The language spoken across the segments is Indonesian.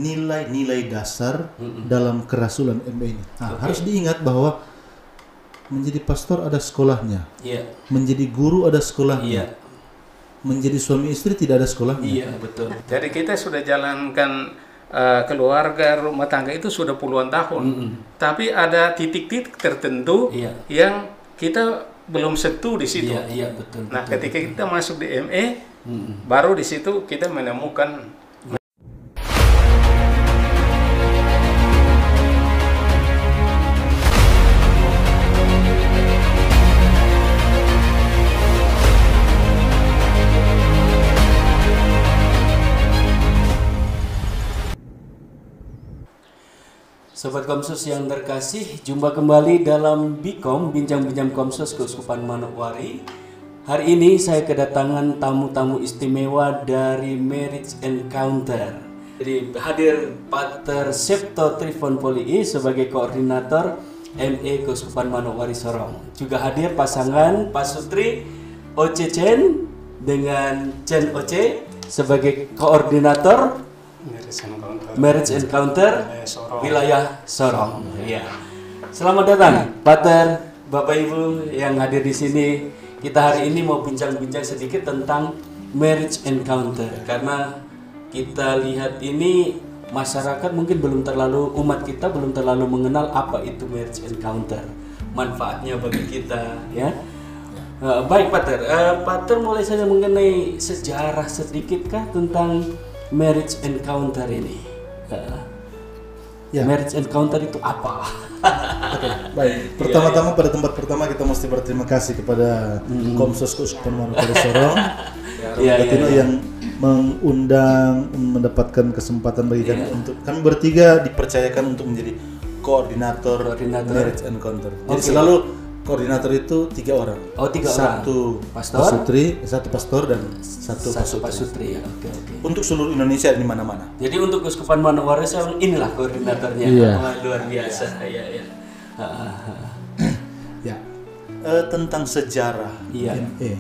nilai-nilai dasar dalam kerasulan ME ini. Nah, harus diingat bahwa menjadi pastor ada sekolahnya, menjadi guru ada sekolahnya, menjadi suami istri tidak ada sekolahnya. Iya, betul. Jadi kita sudah jalankan keluarga, rumah tangga itu sudah puluhan tahun. Tapi ada titik-titik tertentu yang kita belum sentuh di situ. Betul. Nah, ketika kita masuk di ME, baru di situ kita menemukan. Sobat Komsos yang terkasih, jumpa kembali dalam Bikom, Bincang-Bincang Komsos Keuskupan Manokwari. Hari ini saya kedatangan tamu-tamu istimewa dari Marriage Encounter. Jadi hadir Pater Septo Trifon Poli sebagai koordinator ME Keuskupan Manokwari Sorong. Juga hadir pasangan Pak Sutri Oce Chen dengan Chen Oce sebagai koordinator Marriage Encounter wilayah Sorong. Ya. Selamat datang, Pater, Bapak Ibu yang hadir di sini. Kita hari ini mau bincang-bincang sedikit tentang Marriage Encounter karena kita lihat ini masyarakat mungkin umat kita belum terlalu mengenal apa itu Marriage Encounter, manfaatnya bagi kita, ya. Baik, Pater. Pater mulai saja mengenai sejarah sedikitkah tentang Marriage Encounter ini? Marriage Encounter itu apa? Baik. Pertama-tama pada tempat pertama kita mesti berterima kasih kepada Komsos Keuskupan Manokwari Sorong yang mengundang, mendapatkan kesempatan bagi kami untuk kami bertiga dipercayakan untuk menjadi koordinator Marriage Encounter. Jadi selalu koordinator itu 3 orang. Oh, 3 orang. Satu pastor, satu pastor dan satu pasutri. Ya. Oke. Untuk seluruh Indonesia di mana-mana. Jadi untuk Keuskupan Manokwari inilah koordinatornya. Luar biasa. Ya. Tentang sejarah ME.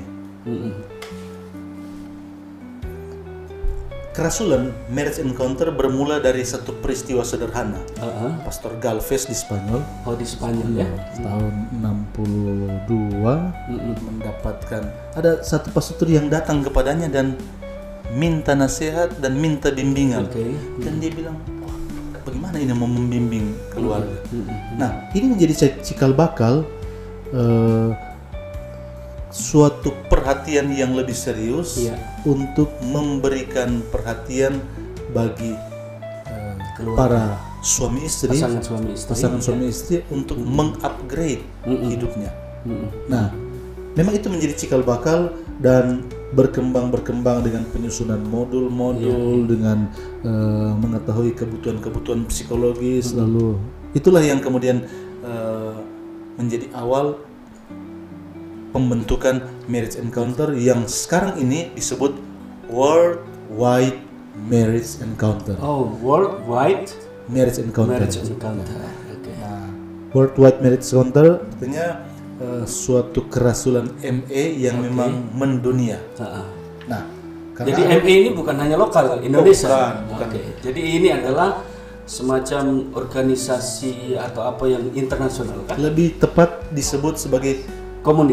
Kerasulan Marriage Encounter bermula dari satu peristiwa sederhana. Pastor Galvez di Spanyol. Oh, di Spanyol ya. Tahun 62 mendapatkan ada satu pastor yang datang kepadanya dan minta nasihat dan minta bimbingan. Dan dia bilang, bagaimana ini mau membimbing keluarga? Nah, ini menjadi cikal bakal suatu perhatian yang lebih serius untuk memberikan perhatian bagi para pasangan suami istri untuk mengupgrade hidupnya. Nah, memang itu menjadi cikal bakal dan berkembang dengan penyusunan modul-modul dengan mengetahui kebutuhan psikologis, lalu itulah yang kemudian menjadi awal pembentukan Marriage Encounter yang sekarang ini disebut Worldwide Marriage Encounter. Oh, Worldwide Marriage Encounter. Okay. Nah, Worldwide Marriage Encounter artinya suatu kerasulan ME yang memang mendunia. Nah, jadi ME ini bukan hanya lokal Indonesia. Bukan. Jadi ini adalah semacam organisasi atau apa yang internasional kan? Lebih tepat disebut sebagai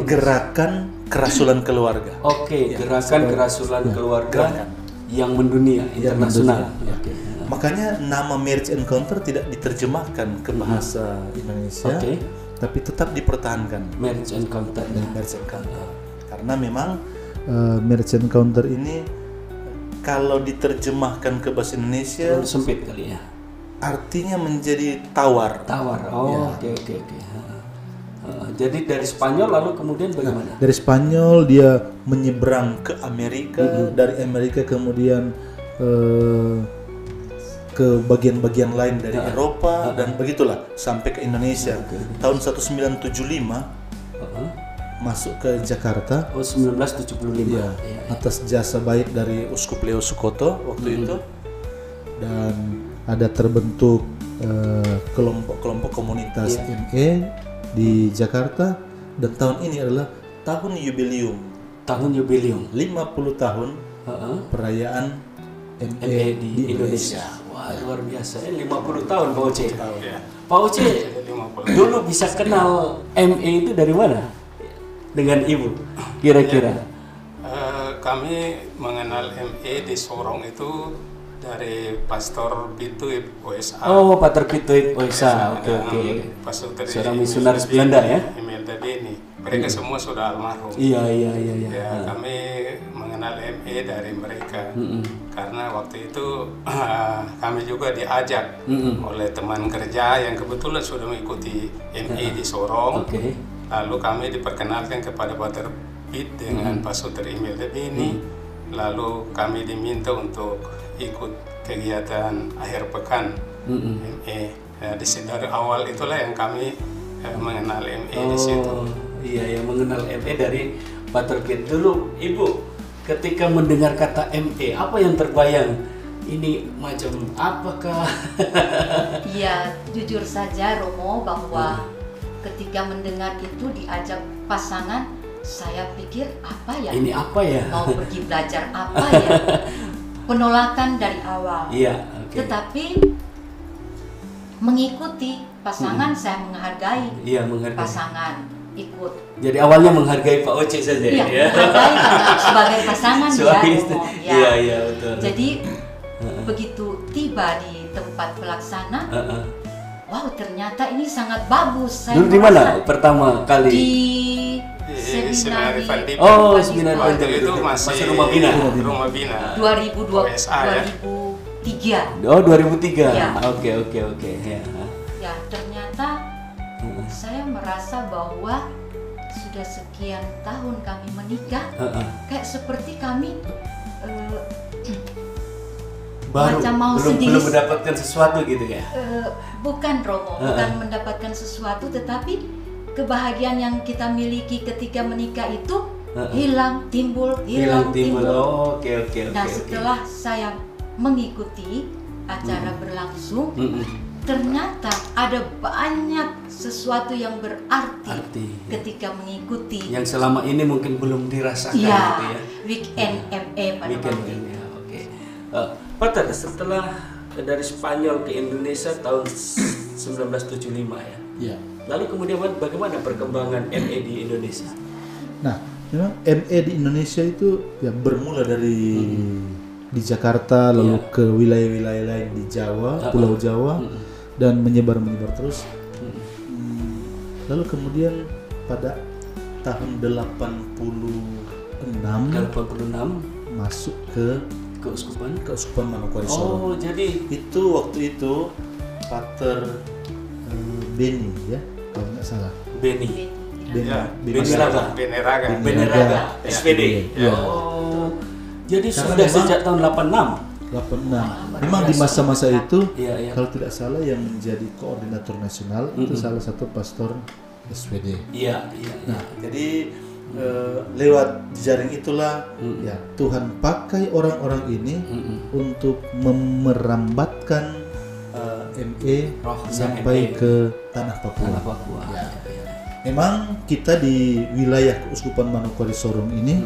gerakan kerasulan keluarga. Gerakan kerasulan keluarga yang mendunia, internasional. Makanya nama Marriage Encounter tidak diterjemahkan ke bahasa Indonesia, tapi tetap dipertahankan. Marriage Encounter. Karena memang Marriage Encounter ini kalau diterjemahkan ke bahasa Indonesia sempit kali ya. Artinya menjadi tawar. Oke. Jadi dari Spanyol lalu kemudian bagaimana? Dari Spanyol dia menyeberang ke Amerika, dari Amerika kemudian ke bagian-bagian lain dari Eropa dan begitulah sampai ke Indonesia. Tahun 1975 masuk ke Jakarta. 1975. Atas jasa baik dari Uskup Leo Sukoto waktu itu, dan ada terbentuk kelompok-kelompok komunitas ME di Jakarta, dan tahun ini adalah tahun yubileum 50 tahun perayaan ME di Indonesia. Wah, Wah, luar biasa ya, 50 tahun Pak Oce. Ya. Pak Oce dulu bisa kenal ME itu dari mana? Dengan Ibu, kira-kira? Kami mengenal ME di Sorong itu dari Pastor Bituip OSA. Oh, Pater Bituip OSA. Oke. Seorang misionaris Belanda ya? Imelda Beni. Mereka semua sudah almarhum. Iya. Ya, kami mengenal ME dari mereka. Karena waktu itu kami juga diajak oleh teman kerja yang kebetulan sudah mengikuti ME di Sorong. Lalu kami diperkenalkan kepada Pater Bit dengan Pastor Imelda Beni. Lalu kami diminta untuk ikut kegiatan akhir pekan ME. Ya, dari awal itulah yang kami mengenal ME di situ. Iya, yang mengenal ME dari Pater Bit. Dulu Ibu ketika mendengar kata ME, apa yang terbayang? Ini macam apakah? Iya, jujur saja Romo bahwa ketika mendengar itu diajak pasangan, saya pikir apa ya? Ini apa ya? Mau pergi belajar apa ya? Penolakan dari awal. Iya, Tetapi mengikuti pasangan saya menghargai. Iya, menghargai. Pasangan ikut. Jadi awalnya menghargai Pak Oce saja. Iya, menghargai karena sebagai pasangan ya. Iya, betul. Jadi begitu tiba di tempat pelaksana, wow, ternyata ini sangat bagus. Saya dulu di mana pertama kali? Di Seminari Van Diepen. Oh, Seminari Van Diepen. Itu masih Rumah Bina. Rumah Bina. 2003. Oh, 2003. Ya. Oke. Ya. Ya, ternyata saya merasa bahwa sudah sekian tahun kami menikah, kayak seperti kami baru macam mau belum mendapatkan sesuatu gitu ya? Bukan Romo, bukan mendapatkan sesuatu, tetapi kebahagiaan yang kita miliki ketika menikah itu hilang, timbul. Oh, oke. Nah, setelah saya mengikuti acara berlangsung, ternyata ada banyak sesuatu yang berarti ketika mengikuti. Yang selama ini mungkin belum dirasakan gitu ya. Weekend ME pada waktu itu. Oke. Pater, setelah dari Spanyol ke Indonesia tahun 1975 ya. Iya. Lalu kemudian bagaimana perkembangan ME di Indonesia? Nah, memang ME di Indonesia itu ya bermula dari di Jakarta, lalu ke wilayah-wilayah lain di Jawa, Pulau Jawa, dan menyebar terus. Lalu kemudian pada tahun 86 masuk ke Keuskupan Manokwari Sorong. Oh, jadi itu waktu itu Pater Beni ya, kalau nggak salah. Beni Beneraga. SPD. Ya. Oh, jadi sudah sejak tahun 86. Memang di masa-masa itu, Iya. kalau tidak salah yang menjadi koordinator nasional itu salah satu pastor SPD. Iya. Nah, jadi lewat jaring itulah ya Tuhan pakai orang-orang ini untuk memerambatkan ME sampai ke tanah Papua. Ya. Memang kita di wilayah Keuskupan Manokwari Sorong ini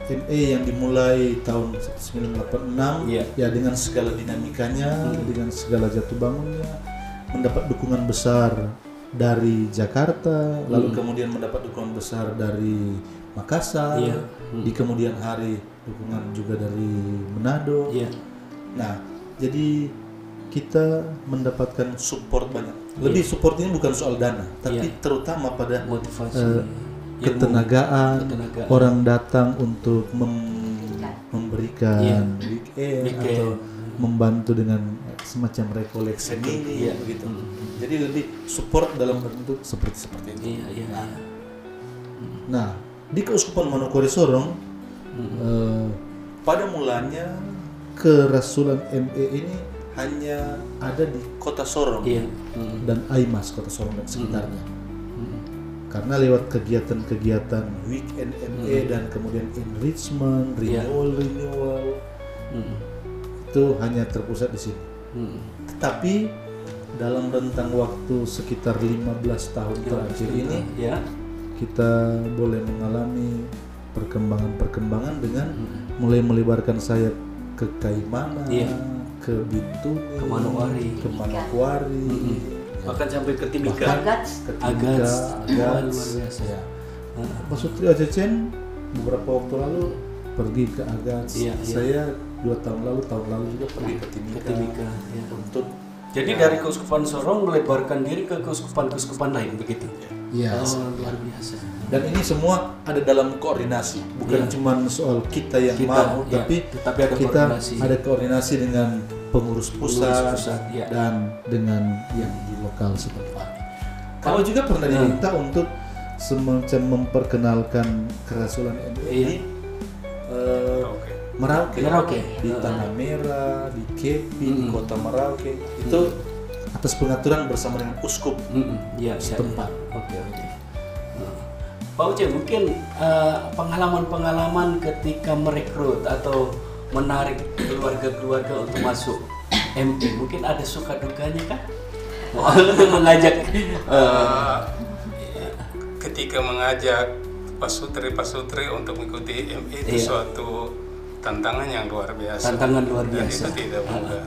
ME yang dimulai tahun 1986 ya dengan segala dinamikanya, dengan segala jatuh bangunnya, mendapat dukungan besar dari Jakarta, lalu kemudian mendapat dukungan besar dari Makassar, di kemudian hari dukungan juga dari Manado. Nah, jadi kita mendapatkan support banyak. Lebih support ini bukan soal dana, tapi terutama pada motivasi, ketenagaan, orang datang untuk memberikan weekend atau membantu dengan semacam rekoleksi ini, begitu. Jadi lebih support dalam bentuk seperti itu. Nah, di Keuskupan Manokwari Sorong pada mulanya kerasulan ME ini hanya ada di Kota Sorong dan Aimas, Kota Sorong dan sekitarnya. Karena lewat kegiatan-kegiatan weekend ME dan kemudian enrichment, renewal itu hanya terpusat di sini. Tetapi dalam rentang waktu sekitar 15 tahun terakhir ini kita boleh mengalami perkembangan dengan mulai melebarkan sayap ke Kaimana, ke Bintuni, ke Manokwari, bahkan sampai ke Timika, Agats. luar biasa. Ya. Pak Sutri Ajecen beberapa waktu lalu pergi ke Agats. Saya 2 tahun lalu juga pergi ke Timika. Ya. Untuk jadi dari Keuskupan Sorong melebarkan diri ke keuskupan-keuskupan lain begitu. Iya. Luar biasa. Dan ini semua ada dalam koordinasi, bukan cuma soal kita yang mau, tapi ada kita koordinasi. ada koordinasi dengan pengurus pusat, dan dengan yang di lokal setempat. Kalau juga pernah diminta untuk semacam memperkenalkan kerasulan NU di Merauke, di Tanah Merah, di Kepi, di Kota Merauke. Itu atas pengaturan bersama dengan uskup setempat. Oke. Pak Uce, mungkin pengalaman-pengalaman ketika merekrut atau menarik keluarga-keluarga untuk masuk ME, mungkin ada suka dukanya kan? Untuk mengajak ketika mengajak Pak Sutri untuk mengikuti ME itu suatu tantangan yang luar biasa. Dan itu tidak mudah.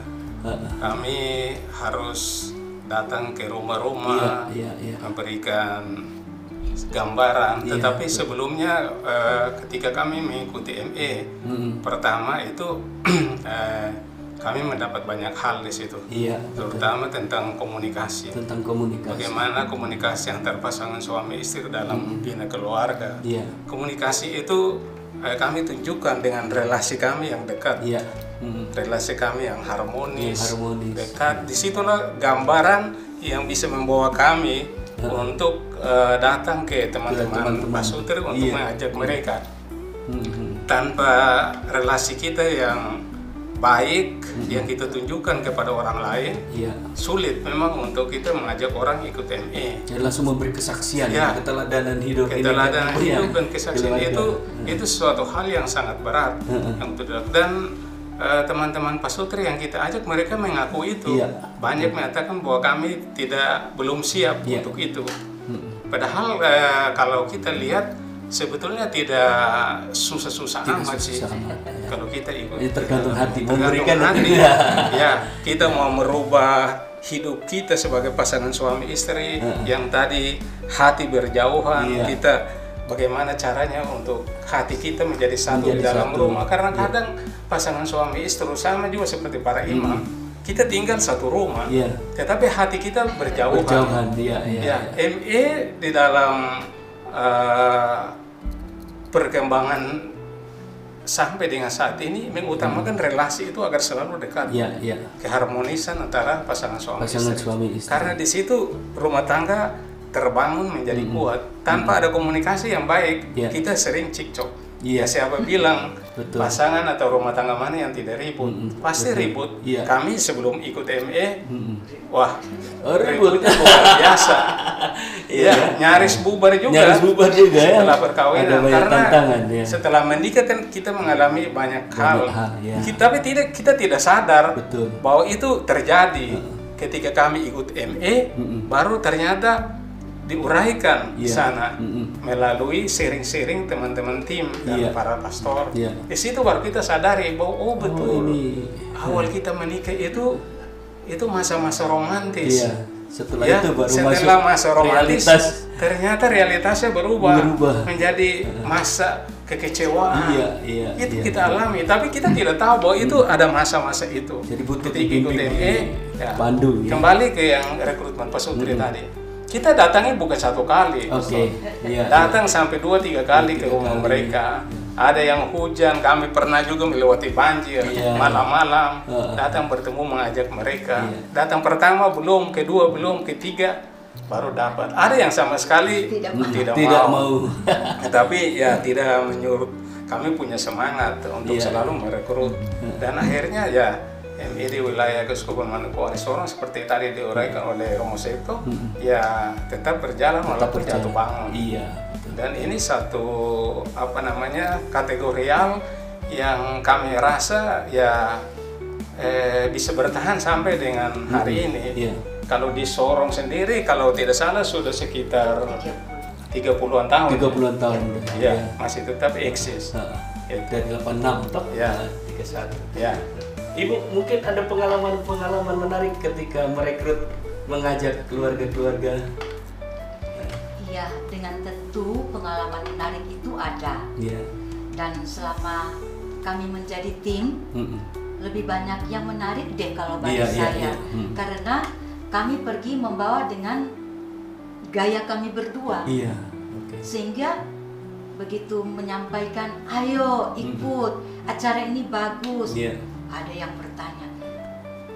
Kami harus datang ke rumah-rumah, memberikan gambaran. Tetapi sebelumnya ketika kami mengikuti ME, pertama itu kami mendapat banyak hal di situ, terutama tentang komunikasi. Bagaimana komunikasi antar pasangan suami istri dalam bina keluarga. Komunikasi itu kami tunjukkan dengan relasi kami yang dekat, relasi kami yang harmonis, dekat. Disitulah gambaran yang bisa membawa kami untuk datang ke teman-teman Pak Sutri untuk mengajak mereka. Tanpa relasi kita yang baik yang kita tunjukkan kepada orang lain, sulit memang untuk kita mengajak orang ikut ME. Jadi langsung memberi kesaksian, keteladanan hidup. Keteladanan hidup dan kesaksian itu suatu hal yang sangat berat. Dan teman-teman Pak Sutri yang kita ajak, mereka mengaku itu. Banyak mengatakan bahwa kami belum siap untuk itu. Padahal kalau kita lihat sebetulnya tidak susah-susah amat sih. Kalau kita ikut, tergantung hati, memberikan hati. Kita mau merubah hidup kita sebagai pasangan suami istri yang tadi hati berjauhan. Kita bagaimana caranya untuk hati kita menjadi satu di dalam rumah. Karena kadang pasangan suami istri sama juga seperti para imam. Kita tinggal satu rumah, tetapi hati kita berjauhan. ME di dalam perkembangan sampai dengan saat ini mengutamakan relasi itu agar selalu dekat, keharmonisan antara pasangan suami istri. Karena di situ rumah tangga terbangun menjadi kuat. Tanpa ada komunikasi yang baik, kita sering cekcok. Siapa bilang pasangan atau rumah tangga mana yang tidak ribut? Pasti ribut. Kami sebelum ikut ME, ributnya luar biasa. Nyaris bubar juga. Setelah perkawinan, karena setelah menikah kan kita mengalami banyak hal. Tapi kita tidak sadar bahwa itu terjadi. Ketika kami ikut ME, baru ternyata diuraikan di sana melalui sharing-sharing teman-teman tim dan para pastor. Di situ baru kita sadari bahwa betul awal kita menikah itu masa-masa romantis. Setelah itu baru setelah masa romantis, realitas. Ternyata realitasnya berubah menjadi masa kekecewaan. Itu kita alami, tapi kita tidak tahu bahwa itu ada masa-masa itu. Jadi butuh ikut ME, pandu. Kembali ke yang rekrutmen Pak Sutri tadi. Kita datangnya bukan satu kali, datang sampai 2-3 kali ke rumah mereka. Ada yang hujan, kami pernah juga melewati banjir, malam-malam datang bertemu mengajak mereka. Datang pertama belum, kedua belum, ketiga baru dapat. Ada yang sama sekali tidak mau. Tapi tidak menyuruh. Kami punya semangat untuk selalu merekrut. Dan akhirnya ME di wilayah Keuskupan Manokwari Sorong seperti tadi diuraikan oleh Romo Seto, tetap berjalan walaupun jatuh bangun. Dan ini satu kategorial yang kami rasa bisa bertahan sampai dengan hari ini. Kalau di Sorong sendiri, kalau tidak salah sudah sekitar 30-an tahun. 30-an tahun. Masih tetap eksis. Dari 86 toh? ke satu. Ya. Ibu mungkin ada pengalaman menarik ketika merekrut mengajak keluarga-keluarga. Iya, dengan tentu pengalaman menarik itu ada. Iya. Dan selama kami menjadi tim, lebih banyak yang menarik deh kalau bagi saya. Karena kami pergi membawa dengan gaya kami berdua. Iya. Sehingga begitu menyampaikan, ayo ikut, acara ini bagus. Ada yang bertanya,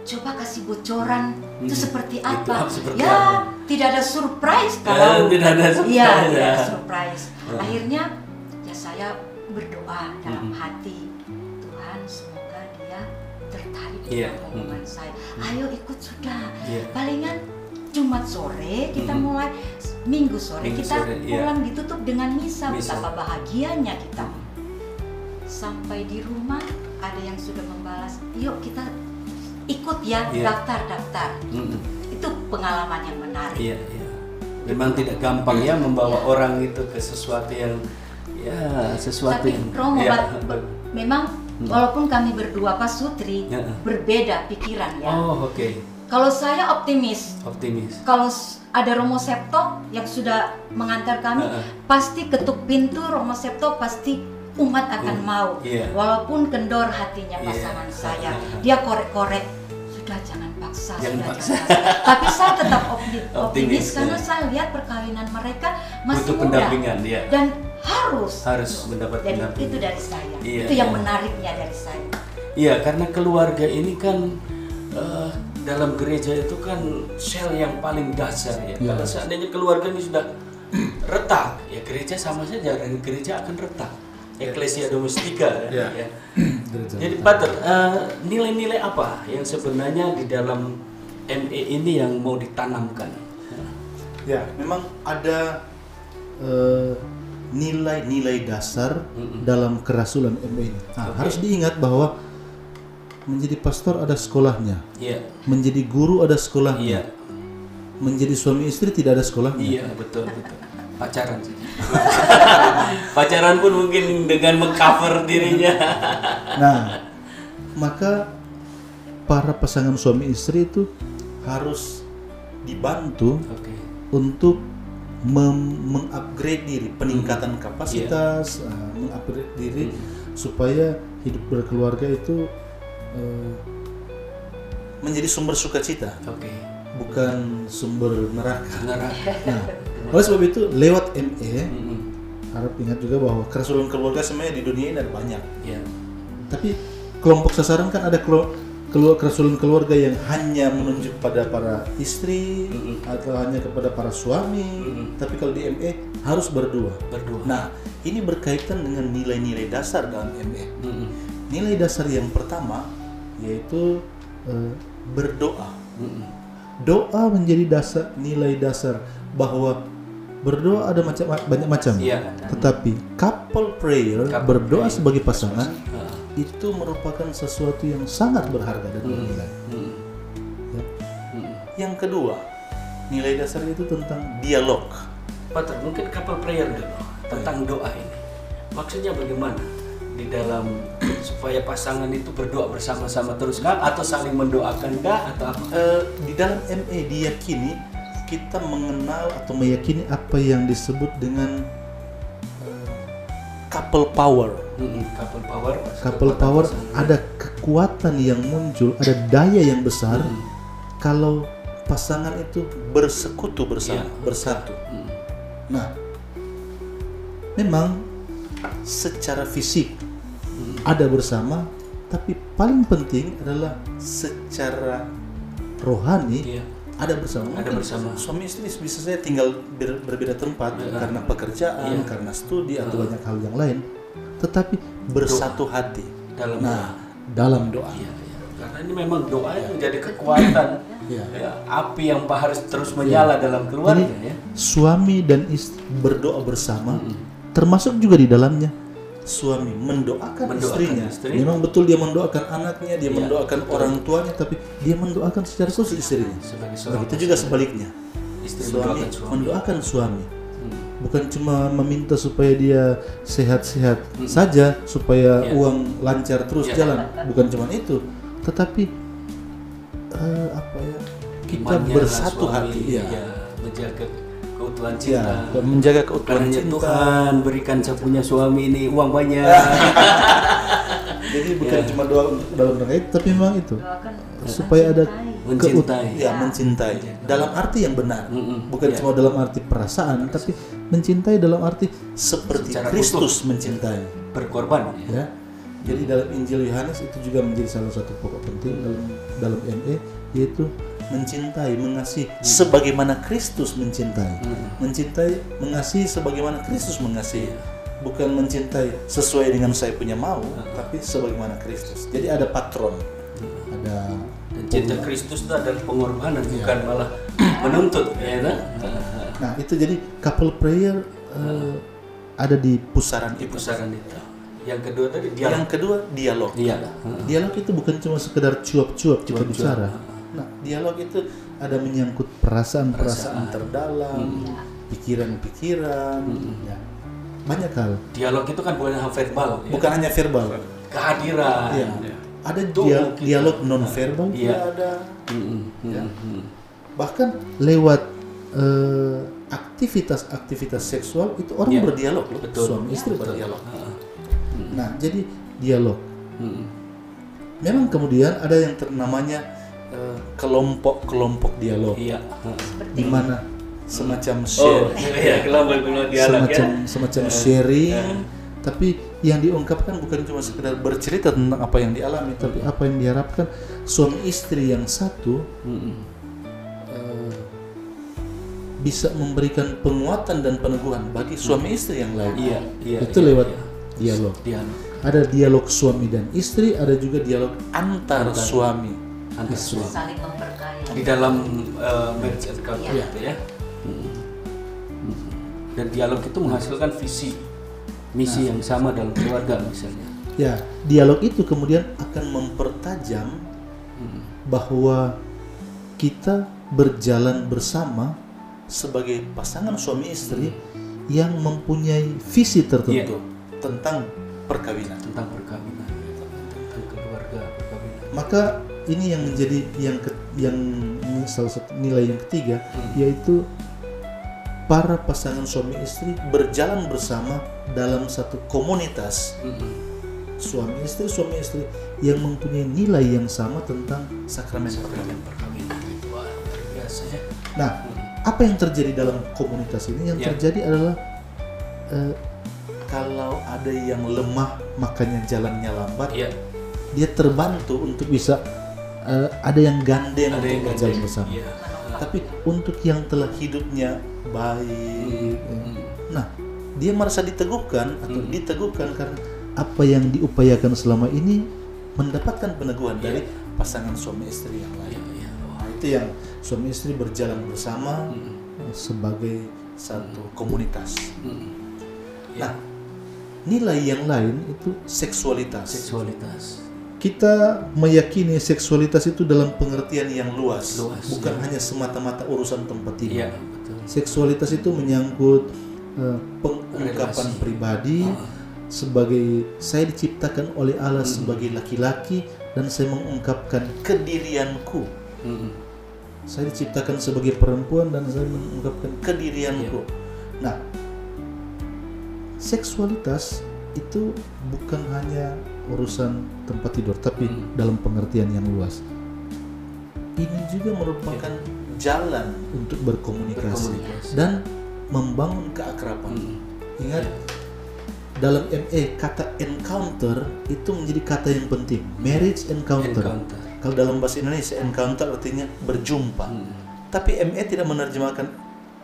coba kasih bocoran itu seperti apa? Tidak ada surprise kalau tidak ada surprise. Iya, tidak ada surprise. Akhirnya ya saya berdoa dalam hati, Tuhan semoga dia tertarik dengan omongan saya. Ayo ikut sudah. Palingan Jumat sore kita mulai, Minggu sore kita pulang ditutup dengan misa. Betapa bahagianya kita. Sampai di rumah ada yang sudah membalas, yuk kita ikut ya, daftar. Itu pengalaman yang menarik. Memang tidak gampang ya membawa orang itu ke sesuatu yang Tapi Romo, memang walaupun kami berdua Pak Sutri berbeda pikiran ya. Kalau saya optimis. Kalau ada Romo Septo yang sudah mengantar kami, pasti ketuk pintu Romo Septo pasti umat akan mau. Walaupun kendor hatinya pasangan saya, dia korek-korek, sudah jangan paksa. Tapi saya tetap optimis karena saya lihat perkawinan mereka masih muda dan harus mendapat pendampingan. Itu dari saya. Itu yang menariknya dari saya. Iya, karena keluarga ini kan dalam gereja itu kan sel yang paling dasar ya. Kalau seandainya keluarga ini sudah retak, ya gereja sama saja, dan gereja akan retak. Ecclesia Domestika ya. Jadi Pater, nilai-nilai apa yang sebenarnya di dalam ME ini yang mau ditanamkan? Ya, memang ada nilai-nilai dasar dalam kerasulan ME ini. Harus diingat bahwa menjadi pastor ada sekolahnya, menjadi guru ada sekolahnya, menjadi suami istri tidak ada sekolahnya. Iya, betul. Pacaran saja. Pacaran pun mungkin dengan mengcover dirinya. Nah, maka para pasangan suami istri itu harus dibantu untuk mengupgrade diri, peningkatan kapasitas, mengupgrade diri supaya hidup berkeluarga itu menjadi sumber sukacita, bukan sumber neraka. Nah, oleh sebab itu lewat ME harap ingat juga bahwa kerasulan keluarga sebenarnya di dunia ini ada banyak. Tapi kelompok sasaran kan ada kerasulan keluarga yang hanya menunjuk pada para istri atau hanya kepada para suami. Tapi kalau di ME harus berdua. Nah, ini berkaitan dengan nilai-nilai dasar dalam ME. Nilai dasar yang pertama yaitu berdoa. Doa menjadi nilai dasar bahwa berdoa ada banyak macam. Tetapi couple prayer, berdoa sebagai pasangan, itu merupakan sesuatu yang sangat berharga dan bernilai. Yang kedua, nilai dasar itu tentang dialog. Pater, mungkin couple prayer dulu tentang doa ini. Maksudnya bagaimana di dalam supaya pasangan itu berdoa bersama-sama terus kah, atau saling mendoakan kah, atau apa? Di dalam ME diyakini kita mengenal atau meyakini apa yang disebut dengan couple power. Couple power ada kekuatan yang muncul, ada daya yang besar kalau pasangan itu bersekutu bersatu. Nah, memang secara fisik ada bersama, tapi paling penting adalah secara rohani ada bersama. Suami istri bisa saja tinggal berbeda tempat karena pekerjaan, karena studi atau banyak hal yang lain, tetapi bersatu hati dalam doa. Karena ini memang doa yang menjadi kekuatan, api yang harus terus menyala dalam keluarga. Suami dan istri berdoa bersama, termasuk juga di dalamnya suami mendoakan istrinya. Memang betul dia mendoakan anaknya, dia mendoakan orang tuanya, tapi dia mendoakan secara khusus istrinya. Begitu juga sebaliknya, suami mendoakan suami. bukan cuma meminta supaya dia sehat-sehat saja, supaya uang lancar terus jalan, bukan cuma itu, tetapi kita bersatu hati, menjaga keutuhan cinta, menjaga keutuhan cinta. Tuhan berikan saya punya suami ini uang banyak. Jadi bukan cuma doa untuk dalam rangka itu, tapi memang itu supaya ada mencintai, mencintai dalam arti yang benar, bukan cuma dalam arti perasaan, tapi mencintai dalam arti seperti Kristus mencintai, berkorban. Ya. Jadi dalam Injil Yohanes itu juga menjadi salah satu pokok penting dalam ME, yaitu mencintai, mengasihi sebagaimana Kristus mencintai. Mencintai, mengasihi sebagaimana Kristus mengasihi. Bukan mencintai sesuai dengan saya punya mau, tapi sebagaimana Kristus. Jadi ada patron. Ada cinta Kristus itu adalah pengorbanan, bukan malah menuntut, ya kan? Nah, itu jadi couple prayer ada di pusaran itu. Yang kedua tadi dialog. Yang kedua dialog. Dialog itu bukan cuma sekedar cuap-cuap kita bicara. Nah, dialog itu ada menyangkut perasaan-perasaan terdalam, pikiran-pikiran, ya. Banyak hal. Dialog itu kan bukan hanya verbal. Bukan hanya verbal. Kehadiran. Ya. Ada dialog non verbal, ada. Ya. Bahkan lewat aktivitas seksual itu orang berdialog loh. Suami istri berdialog. Nah, jadi dialog. Memang kemudian ada yang namanya kelompok-kelompok dialog. Di mana semacam semacam sharing, tapi yang diungkapkan bukan cuma sekedar bercerita tentang apa yang dialami, tapi apa yang diharapkan suami istri yang satu bisa memberikan penguatan dan peneguhan bagi suami istri yang lain. Itu lewat dialog. Ada dialog suami dan istri, ada juga dialog antar suami, istri. Saling memberkati. Di dalam marriage encounter itu ya. Dan dialog itu menghasilkan visi, misi yang sama dalam keluarga misalnya. Ya, dialog itu kemudian akan mempertajam bahwa kita berjalan bersama sebagai pasangan suami istri yang mempunyai visi tertentu tentang perkawinan, tentang keluarga, perkawinan. Maka ini yang menjadi yang salah satu nilai yang ketiga, yaitu para pasangan suami istri berjalan bersama dalam satu komunitas suami istri yang mempunyai nilai yang sama tentang sakramen perkawinan. Luar biasa ya. Nah, apa yang terjadi dalam komunitas ini? Yang terjadi adalah kalau ada yang lemah makanya jalannya lambat, dia terbantu untuk bisa ada yang gandeng untuk berjalan bersama. Tapi untuk yang telah hidupnya baik, nah dia merasa diteguhkan atau diteguhkan karena apa yang diupayakan selama ini mendapatkan peneguhan dari pasangan suami istri yang lain. Nah, itu yang suami istri berjalan bersama sebagai satu komunitas. Nah, nilai yang lain itu seksualitas. Kita meyakini seksualitas itu dalam pengertian yang luas bukan hanya semata-mata urusan tempat tidur. Seksualitas itu menyangkut pengungkapan pribadi sebagai saya diciptakan oleh Allah sebagai laki-laki dan saya mengungkapkan kedirianku. Saya diciptakan sebagai perempuan dan saya mengungkapkan kedirianku. Nah, seksualitas itu bukan hanya urusan tempat tidur, tapi dalam pengertian yang luas. Ini juga merupakan jalan untuk berkomunikasi dan membangun keakraban. Ingat, dalam ME kata encounter itu menjadi kata yang penting. Marriage encounter. Kalau dalam bahasa Indonesia encounter artinya berjumpa. Tapi ME tidak menerjemahkan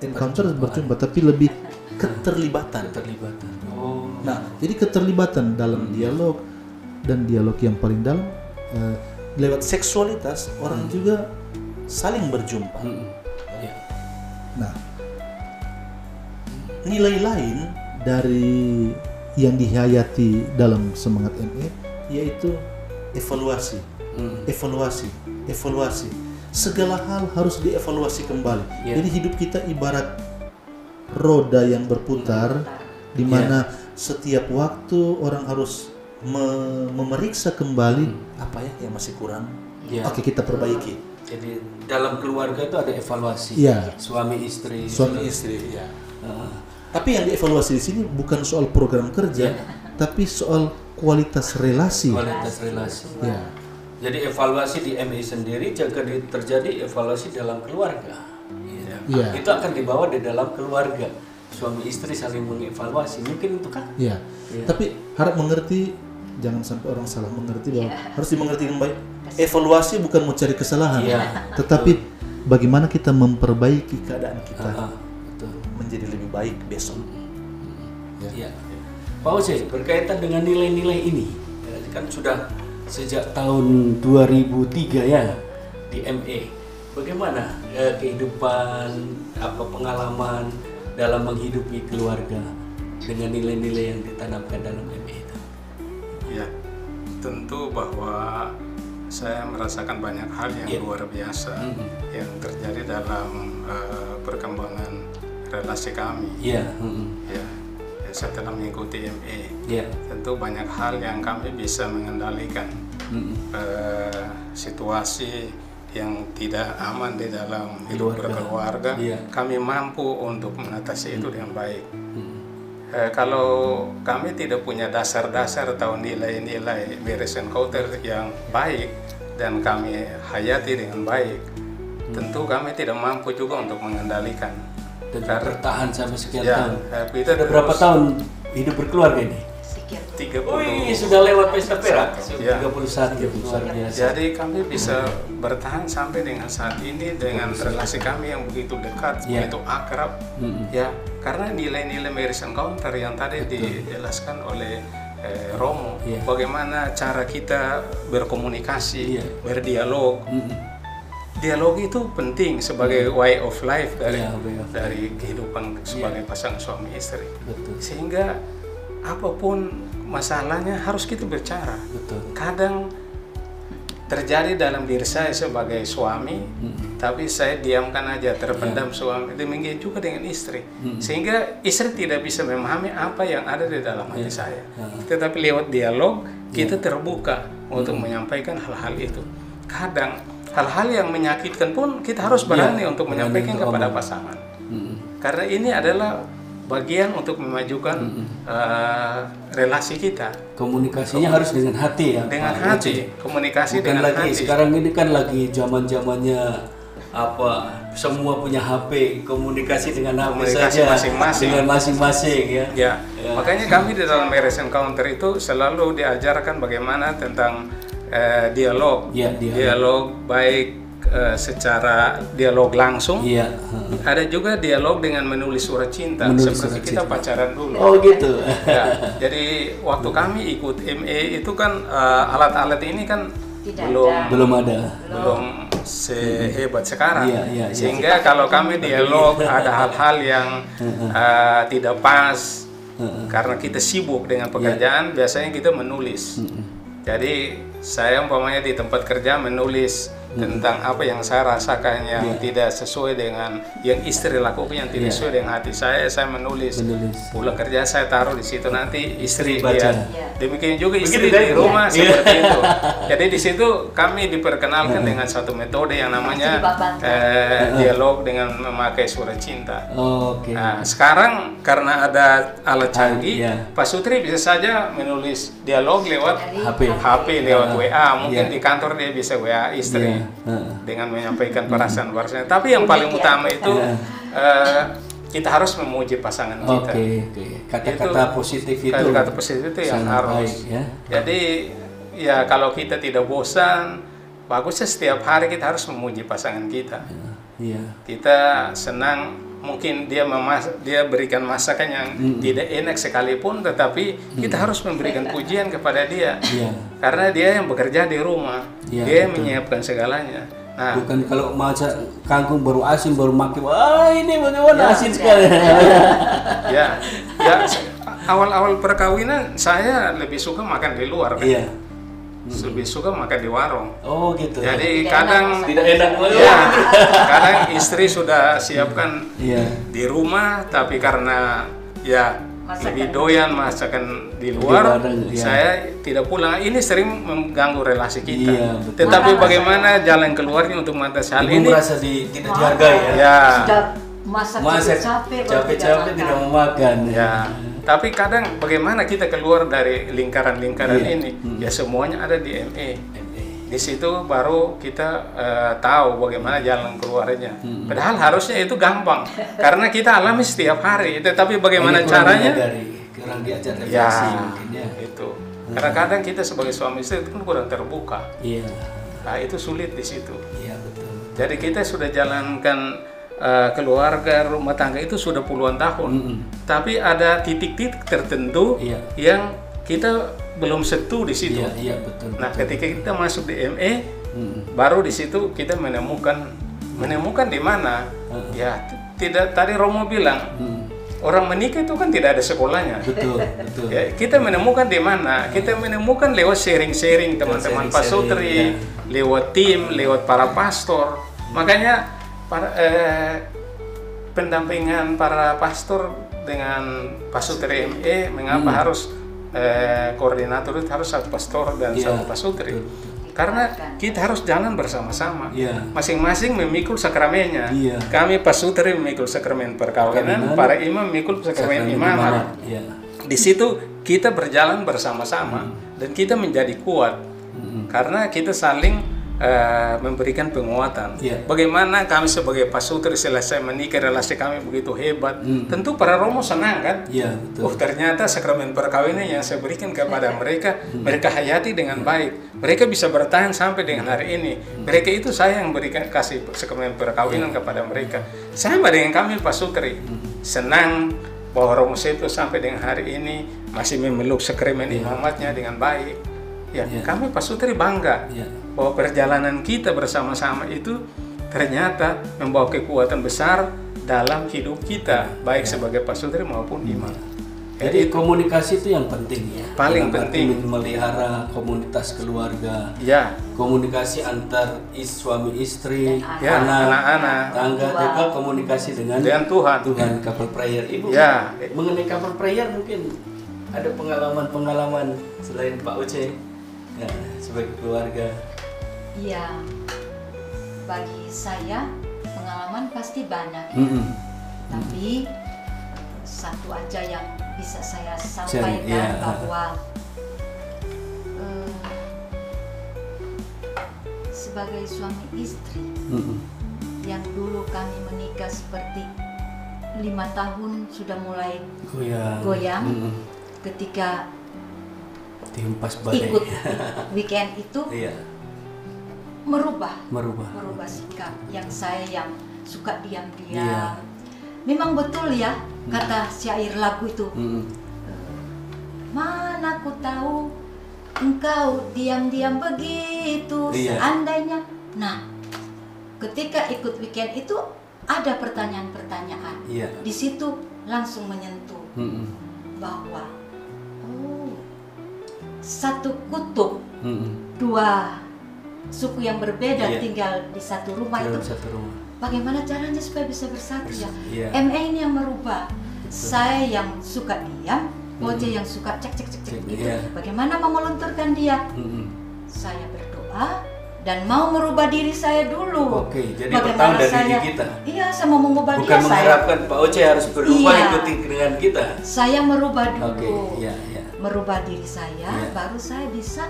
encounter berjumpa, tapi lebih keterlibatan. Nah, jadi keterlibatan dalam dialog dan dialog yang paling dalam lewat seksualitas orang juga saling berjumpa. Nah, nilai lain dari yang dihayati dalam semangat ME yaitu evaluasi. Evaluasi. Segala hal harus dievaluasi kembali. Jadi hidup kita ibarat roda yang berputar, di mana setiap waktu orang harus memeriksa kembali apa ya yang masih kurang. Oke, kita perbaiki. Jadi dalam keluarga itu ada evaluasi. Suami istri. Ya. Tapi yang dievaluasi di sini bukan soal program kerja, tapi soal kualitas relasi. Ya. Jadi evaluasi di MI sendiri jika terjadi evaluasi dalam keluarga. Itu akan dibawa di dalam keluarga. Suami istri saling mengevaluasi, mungkin itu kan? Tapi harap mengerti, jangan sampai orang salah mengerti bahwa harus dimengerti dengan baik. Evaluasi bukan mencari kesalahan, tetapi bagaimana kita memperbaiki keadaan kita menjadi lebih baik besok. Pak Oce, berkaitan dengan nilai-nilai ini, kan sudah sejak tahun 2003 ya di ME. Bagaimana kehidupan, pengalaman dalam menghidupi keluarga dengan nilai-nilai yang ditanamkan dalam ME itu? Ya, tentu bahwa saya merasakan banyak hal yang luar biasa yang terjadi dalam perkembangan relasi kami. Setelah mengikuti ME, tentu banyak hal yang kami bisa mengendalikan situasi yang tidak aman di dalam hidup berkeluarga. Kami mampu untuk mengatasi itu dengan baik. Kalau kami tidak punya dasar-dasar atau nilai-nilai beres encounter yang baik dan kami hayati dengan baik, tentu kami tidak mampu juga untuk mengendalikan. Dan bertahan sampai sekian tahun. Kita udah berapa tahun hidup berkeluarga ini? 30. Sudah lewat pesta perak. 31 luar biasa. Jadi kami bisa bertahan sampai dengan saat ini dengan relasi kami yang begitu dekat, begitu akrab. Karena nilai-nilai marriage encounter yang tadi dijelaskan oleh Romo, bagaimana cara kita berkomunikasi, berdialog. Dialog itu penting sebagai way of life dari kehidupan sebagai pasangan suami istri. Sehingga apapun masalahnya harus kita bicara. Kadang terjadi dalam diri saya sebagai suami, tapi saya diamkan aja, terpendam suami. Demikian juga dengan istri. Sehingga istri tidak bisa memahami apa yang ada di dalam hati saya. Tetapi lewat dialog kita terbuka untuk menyampaikan hal-hal itu. Kadang hal-hal yang menyakitkan pun kita harus berani untuk menyampaikan kepada pasangan. Karena ini adalah bagian untuk memajukan relasi kita. Komunikasinya harus dengan hati ya. Dengan hati, komunikasi bukan dengan lagi, hati. Sekarang ini kan lagi zaman-zamannya semua punya HP, komunikasi dengan HP saja, masing-masing. Dengan masing-masing ya. Makanya kami di dalam marriage encounter itu selalu diajarkan bagaimana tentang dialog baik secara dialog langsung. Ada juga dialog dengan menulis surat cinta, seperti kita pacaran dulu. Oh gitu. Jadi waktu kami ikut ME itu kan alat-alat ini kan belum sehebat sekarang. Sehingga kalau kami dialog ada hal-hal yang tidak pas karena kita sibuk dengan pekerjaan, biasanya kita menulis. Jadi saya umpamanya di tempat kerja menulis tentang apa yang saya rasakan yang tidak sesuai dengan yang istri lakukan, yang tidak sesuai dengan hati saya menulis. Pulang kerja saya taruh di situ, nanti istri lihat. Demikian juga istri di rumah seperti itu. Jadi di situ kami diperkenalkan dengan satu metode yang namanya dialog dengan memakai surat cinta. Nah, sekarang karena ada alat canggih, Pak Sutri bisa saja menulis dialog lewat HP lewat WA. Mungkin di kantor dia bisa WA istri. Dengan menyampaikan perasaan. Tapi yang paling utama itu kita harus memuji pasangan kita. Kata-kata positif itu. Kata-kata positif itu yang harus. Jadi ya kalau kita tidak bosan, bagusnya setiap hari kita harus memuji pasangan kita. Kita senang. Mungkin dia berikan masakan yang tidak enak sekalipun, tetapi kita harus memberikan pujian kepada dia. Karena dia yang bekerja di rumah, dia yang menyiapkan segalanya. Nah, bukan kalau masak kangkung baru asin baru makin, wah ini bagaimana asin sekali. Awal-awal perkawinan saya lebih suka makan di luar kan. lebih suka makan di warung. Oh gitu. Jadi kadang tidak enak ya, kadang istri sudah siapkan di rumah, tapi karena ya lebih doyan masakan di luar, saya tidak pulang. Ini sering mengganggu relasi kita. Iya, tetapi bagaimana jalan keluarnya untuk mengatasi hal ini? Merasa tidak dihargai ya. Ya. Masa capek tidak mau makan. Ya. Tapi kadang bagaimana kita keluar dari lingkaran-lingkaran ini? Ya semuanya ada di ME. Di situ baru kita tahu bagaimana jalan keluarnya. Padahal harusnya itu gampang, karena kita alami setiap hari. Tetapi bagaimana caranya? Kurang diajar refleksi mungkin ya. Itu. Karena kadang kita sebagai suami istri itu kan kurang terbuka. Iya. Nah itu sulit di situ. Iya betul. Jadi kita sudah jalankan keluarga, rumah tangga itu sudah puluhan tahun. Tapi ada titik-titik tertentu yang kita belum sentuh di situ. Iya, betul. Nah, ketika kita masuk di ME, baru di situ kita menemukan di mana. Ya, tidak, tadi Romo bilang, orang menikah itu kan tidak ada sekolahnya. Betul. Ya, kita menemukan di mana? Kita menemukan lewat sharing-sharing teman-teman pasutri, lewat tim, lewat para pastor. Makanya pendampingan para pastor dengan pasutri ME, mengapa harus koordinator itu harus satu pastor dan satu pasutri? Karena kita harus jalan bersama-sama. Masing-masing memikul sakramennya. Kami pasutri memikul sakramen perkawinan, para imam memikul sakramen imamat. Di situ kita berjalan bersama-sama dan kita menjadi kuat karena kita saling memberikan penguatan. Bagaimana kami sebagai pasutri selesai menikah, relasi kami begitu hebat. Tentu para Romo senang kan? Oh ternyata sakramen perkawinan yang saya berikan kepada mereka, mereka hayati dengan baik. Mereka bisa bertahan sampai dengan hari ini. Mereka itu saya yang berikan kasih sakramen perkawinan kepada mereka. Sama dengan kami pasutri, senang bahwa Romo Septo sampai dengan hari ini masih memeluk sakramen imamatnya dengan baik. Kami pasutri bangga bahwa perjalanan kita bersama-sama itu ternyata membawa kekuatan besar dalam hidup kita, baik sebagai pasutri maupun imam. Jadi komunikasi itu yang penting ya. Paling penting memelihara komunitas keluarga. Komunikasi antar suami istri, anak-anak, tangga, juga komunikasi dengan Tuhan. Couple prayer. Ibu mengenai couple prayer mungkin ada pengalaman selain Pak Uce sebagai keluarga. Iya, bagi saya pengalaman pasti banyak tapi satu aja yang bisa saya sampaikan bahwa sebagai suami istri yang dulu kami menikah seperti 5 tahun sudah mulai goyang ketika ikut weekend itu merubah sikap yang saya yang suka diam-diam. Memang betul ya kata syair lagu itu. Mana ku tahu engkau diam-diam begitu seandainya. Nah, ketika ikut weekend itu ada pertanyaan-pertanyaan. Di situ langsung menyentuh bahwa satu kutub, dua suku yang berbeda tinggal di satu rumah itu. Bagaimana caranya supaya bisa bersatu ya? ME ini yang merubah. Saya yang suka diam, Oce yang suka cek gitu. Bagaimana mau melunturkan dia? Saya berdoa dan mau merubah diri saya dulu. Jadi pertama dari diri kita. Iya, saya mau mengubah dia. Bukan mengharapkan Pak Oce harus berubah ikuti dengan kita. Saya merubah dulu. Merubah diri saya, baru saya bisa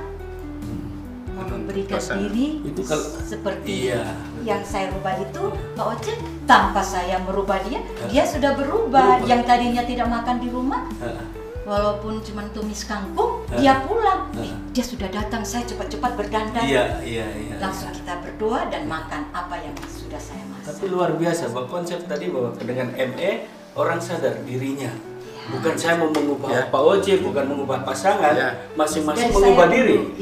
memberikan diri itu seperti yang saya rubah itu. Pak Oce tanpa saya merubah dia sudah berubah. Yang tadinya tidak makan di rumah, walaupun cuma tumis kangkung, dia pulang. Dia sudah datang, saya cepat-cepat berdandan. Langsung kita berdoa dan makan apa yang sudah saya masak. Tapi luar biasa, konsep tadi bahwa dengan ME orang sadar dirinya. Bukan saya mau mengubah Pak Oce, bukan mengubah pasangan, masing-masing mengubah diri.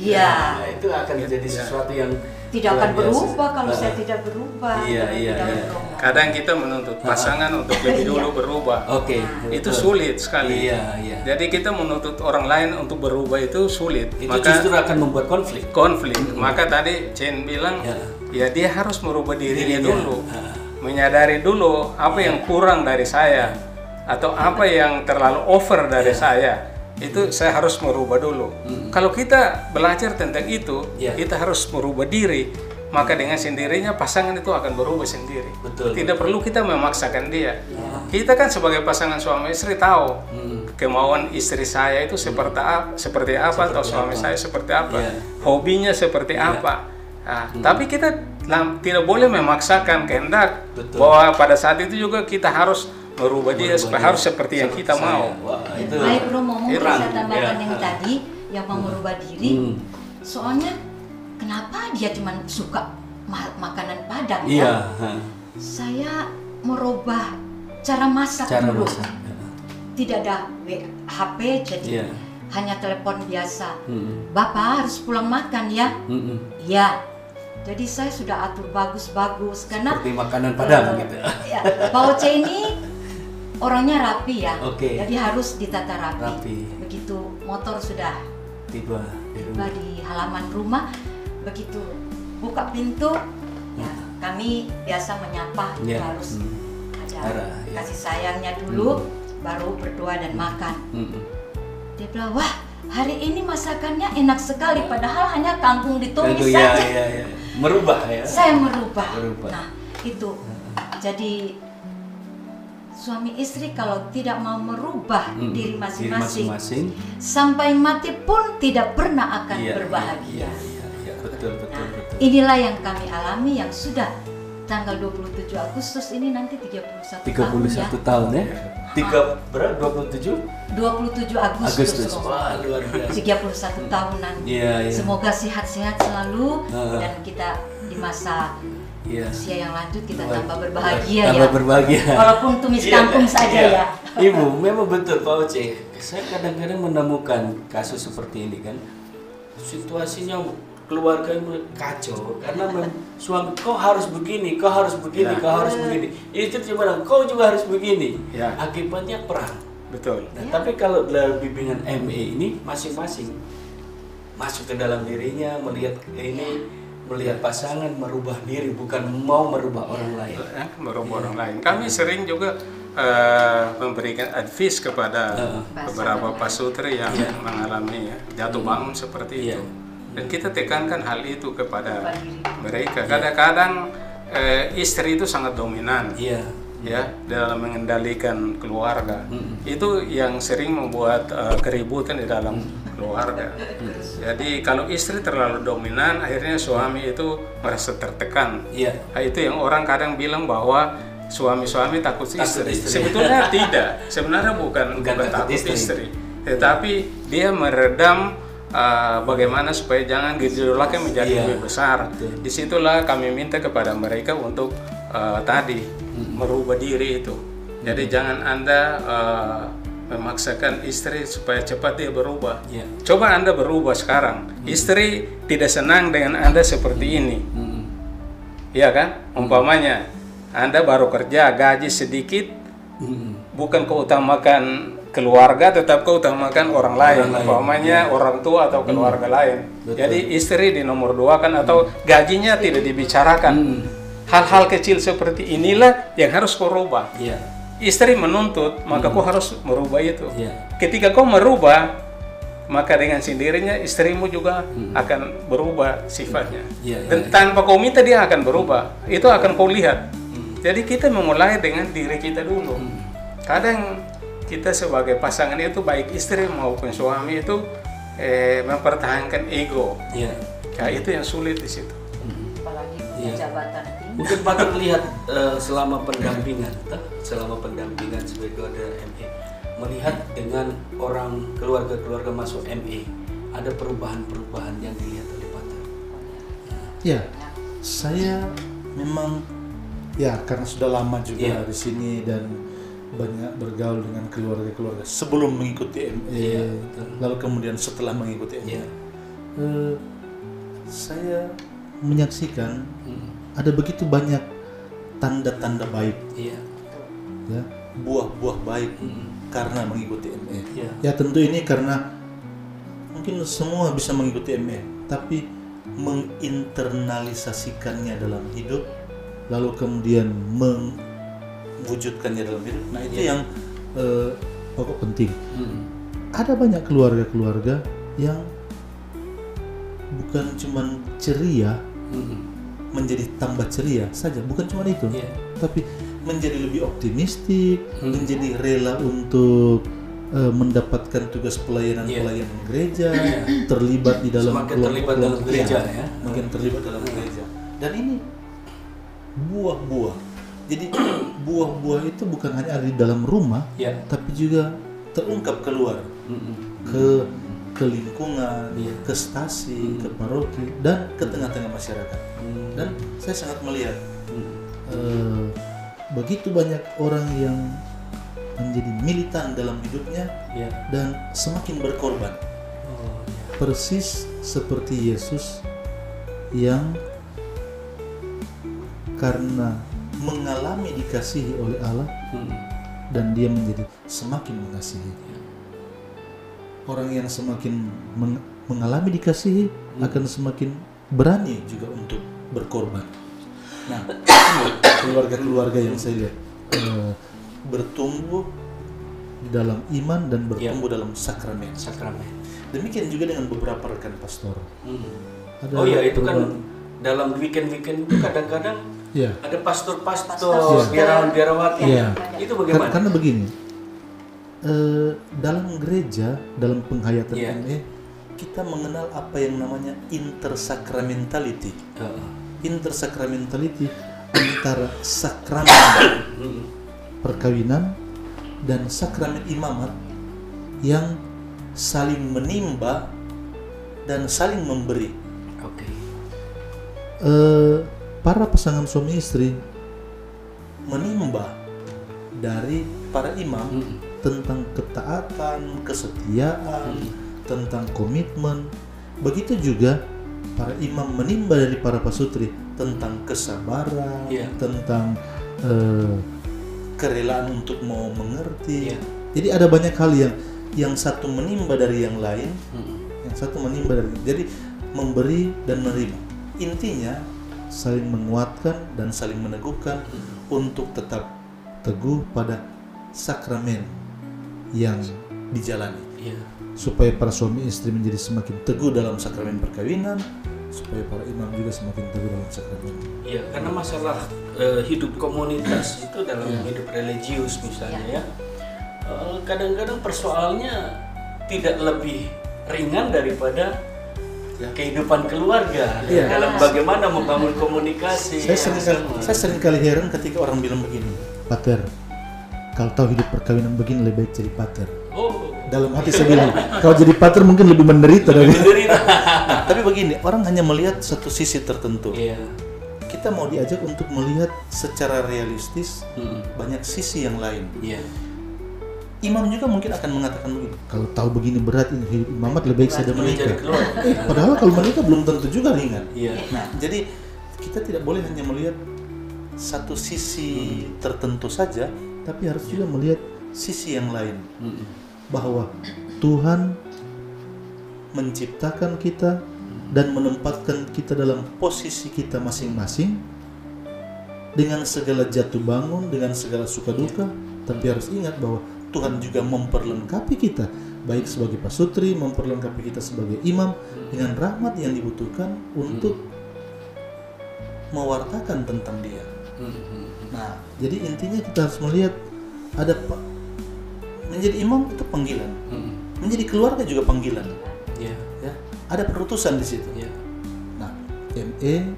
Itu akan menjadi sesuatu yang tidak akan berubah kalau saya tidak berubah. Iya. Kadang kita menuntut pasangan untuk lebih dulu berubah. Itu sulit sekali. Iya. Jadi kita menuntut orang lain untuk berubah itu sulit. Itu justru akan membuat konflik. Maka tadi Chen bilang, ya dia harus merubah dirinya dulu, menyadari dulu apa yang kurang dari saya atau apa yang terlalu over dari saya. Itu saya harus merubah dulu. Kalau kita belajar tentang itu, kita harus merubah diri. Maka dengan sendirinya pasangan itu akan berubah sendiri. Tidak perlu kita memaksakan dia. Kita kan sebagai pasangan suami istri tahu kemauan istri saya itu seperti apa atau suami saya seperti apa, hobinya seperti apa. Tapi kita tidak boleh memaksakan kehendak bahwa pada saat itu juga kita harus merubah dia supaya harus seperti yang kita mau. Baik Romo, mungkin saya tambahkan yang tadi yang mau merubah diri. Soalnya kenapa dia cuma suka makanan Padang ya? Saya merubah cara masak dulu. Tidak ada HP, jadi hanya telepon biasa. Bapak harus pulang makan ya? Iya. Jadi saya sudah atur bagus-bagus karena seperti makanan Padang gitu. Pak Oce ini orangnya rapi ya, jadi harus ditata rapi. Begitu motor sudah tiba di halaman rumah, begitu buka pintu, ya kami biasa menyapa, harus ada kasih sayangnya dulu, baru berdoa dan makan. Dia bilang, wah hari ini masakannya enak sekali, padahal hanya kangkung ditumis saja. Merubah ya? Saya merubah. Nah itu, jadi suami istri kalau tidak mau merubah diri masing-masing, sampai mati pun tidak pernah akan berbahagia. Betul. Inilah yang kami alami yang sudah tanggal 27 Agustus ini nanti 31 tahun ya. 27 Agustus. Wah, luar biasa. 31 tahun nanti. Semoga sehat-sehat selalu dan kita di masa usia yang lanjut kita tambah berbahagia ya. Walaupun tumis kangkung saja ya. Ibu, memang betul Pak Oce. Saya kadang-kadang menemukan kasus seperti ini kan. Situasinya keluarga kacau karena suami kau harus begini, kau harus begini. Istri cuma kau juga harus begini. Akibatnya perang. Betul. Tapi kalau dalam bimbingan ME ini masing-masing masuk ke dalam dirinya, melihat pasangan, merubah diri, bukan mau merubah orang lain. Kami sering juga memberikan advice kepada beberapa pasutri yang mengalami jatuh bangun seperti itu. Dan kita tekankan hal itu kepada mereka. Kadang-kadang istri itu sangat dominan. Ya, dalam mengendalikan keluarga. Itu yang sering membuat keributan di dalam keluarga. Jadi kalau istri terlalu dominan, akhirnya suami itu merasa tertekan. Itu yang orang kadang bilang bahwa suami-suami takut istri. Sebetulnya tidak. Sebenarnya bukan takut istri. Tetapi dia meredam bagaimana supaya jangan gejolaknya menjadi lebih besar. Disitulah kami minta kepada mereka untuk merubah diri itu. Jadi jangan Anda memaksakan istri supaya cepat dia berubah. Coba Anda berubah sekarang. Istri tidak senang dengan Anda seperti ini. Iya kan? Umpamanya Anda baru kerja, gaji sedikit, bukan kau utamakan keluarga, tetap kau utamakan orang lain. Umpamanya orang tua atau keluarga lain. Jadi istri di nomor 2 kan, atau gajinya tidak dibicarakan. Hal-hal kecil seperti inilah yang harus kau rubah. Istri menuntut, maka kau harus merubah itu. Ketika kau merubah, maka dengan sendirinya istrimu juga akan berubah sifatnya. Dan tanpa kau minta dia akan berubah. Itu akan kau lihat. Jadi kita memulai dengan diri kita dulu. Kadang kita sebagai pasangan itu, baik istri maupun suami itu mempertahankan ego. Itu yang sulit di situ. Apalagi jabatan tinggi. Mungkin Pak lihat selama pendampingan sebagai keluarga ME, melihat dengan orang keluarga masuk ME, ada perubahan-perubahan yang dilihat oleh Pak. Ya, saya memang karena sudah lama juga di sini dan banyak bergaul dengan keluarga-keluarga sebelum mengikuti ME, lalu kemudian setelah mengikuti ME, saya menyaksikan ada begitu banyak tanda-tanda baik, ya, buah-buah baik karena mengikuti ME. Ya tentu ini karena mungkin semua bisa mengikuti ME, tapi menginternalisasikannya dalam hidup, lalu kemudian mewujudkannya dalam hidup. Nah itu yang pokok penting. Ada banyak keluarga-keluarga yang bukan cuma ceria, menjadi tambah ceria saja, bukan cuma itu, tapi menjadi lebih optimistik, menjadi rela untuk mendapatkan tugas pelayanan gereja, terlibat di dalam semakin terlibat dalam gereja, makin terlibat dalam gereja. Dan ini buah-buah. Jadi buah-buah itu bukan hanya ada di dalam rumah, tapi juga terungkap keluar ke lingkungan, ke stasi, ke paroki, dan ke tengah-tengah masyarakat. Dan saya sangat melihat begitu banyak orang yang menjadi militan dalam hidupnya dan semakin berkorban. Persis seperti Yesus yang karena mengalami dikasihi oleh Allah dan dia menjadi semakin mengasihi. Orang yang semakin mengalami dikasihi akan semakin berani juga untuk berkorban. Nah, keluarga-keluarga yang saya lihat bertumbuh di dalam iman dan bertumbuh dalam sakramen. Demikian juga dengan beberapa rekan pastor. Itu kan dalam weekend-weekend itu kadang-kadang ada pastor-pastor, biarawan-biarawati. Itu bagaimana? Karena begini, dalam gereja, dalam penghayatan ME, kita mengenal apa yang namanya intersakramentality. Intersakramentality antara sakramen perkawinan dan sakramen imamat yang saling menimba dan saling memberi. Para pasangan suami istri menimba dari para imam tentang ketaatan, kesetiaan, tentang komitmen. Begitu juga para imam menimba dari para pasutri tentang kesabaran, tentang kerelaan untuk mau mengerti. Jadi ada banyak hal yang satu menimba dari yang lain, yang satu menimba dari. Jadi memberi dan menerima. Intinya saling menguatkan dan saling meneguhkan untuk tetap teguh pada sakramen yang dijalani. Supaya para suami istri menjadi semakin teguh dalam sakramen perkawinan, supaya para imam juga semakin teguh dalam sakramen. Karena masalah hidup komunitas itu dalam hidup religius misalnya kadang-kadang persoalannya tidak lebih ringan daripada kehidupan keluarga dalam bagaimana membangun komunikasi. Saya sering kali heran ketika orang bilang begini, "Pater, kalau tahu hidup perkawinan begini lebih baik jadi pater." Dalam hati saya bilang, kalau jadi pater mungkin lebih menderita dari. Nah, tapi begini, orang hanya melihat satu sisi tertentu. Kita mau diajak untuk melihat secara realistis banyak sisi yang lain. Imam juga mungkin akan mengatakan begini, kalau tahu begini berat ini hidup imamat lebih baik saya menikah. Padahal kalau menikah belum tentu juga ringan. Nah, jadi kita tidak boleh hanya melihat satu sisi tertentu saja, tapi harus juga melihat sisi yang lain. Bahwa Tuhan menciptakan kita dan menempatkan kita dalam posisi kita masing-masing dengan segala jatuh bangun, dengan segala suka duka, tapi harus ingat bahwa Tuhan juga memperlengkapi kita baik sebagai pasutri, memperlengkapi kita sebagai imam dengan rahmat yang dibutuhkan untuk mewartakan tentang Dia. Nah, jadi intinya kita harus melihat ada menjadi imam itu panggilan, menjadi keluarga juga panggilan. Ada perutusan di situ. Nah, ME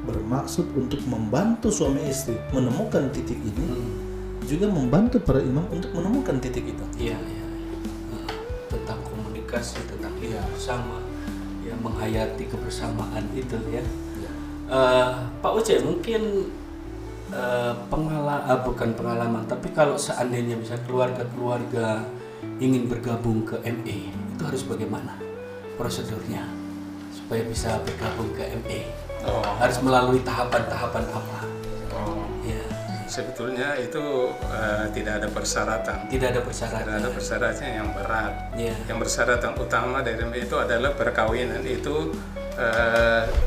bermaksud untuk membantu suami istri menemukan titik ini. Juga membantu para imam untuk menemukan titik itu. Tentang komunikasi, tentang hidup bersama, menghayati kebersamaan itu Pak Uce, mungkin bukan pengalaman, tapi kalau seandainya bisa keluarga-keluarga ingin bergabung ke ME, itu harus bagaimana prosedurnya supaya bisa bergabung ke ME? Harus melalui tahapan-tahapan apa? Ya. Sebetulnya itu tidak ada persyaratan. Tidak ada persyaratan. Tidak ada persyaratan yang berat. Yeah. Yang persyaratan utama dari ME itu adalah perkawinan itu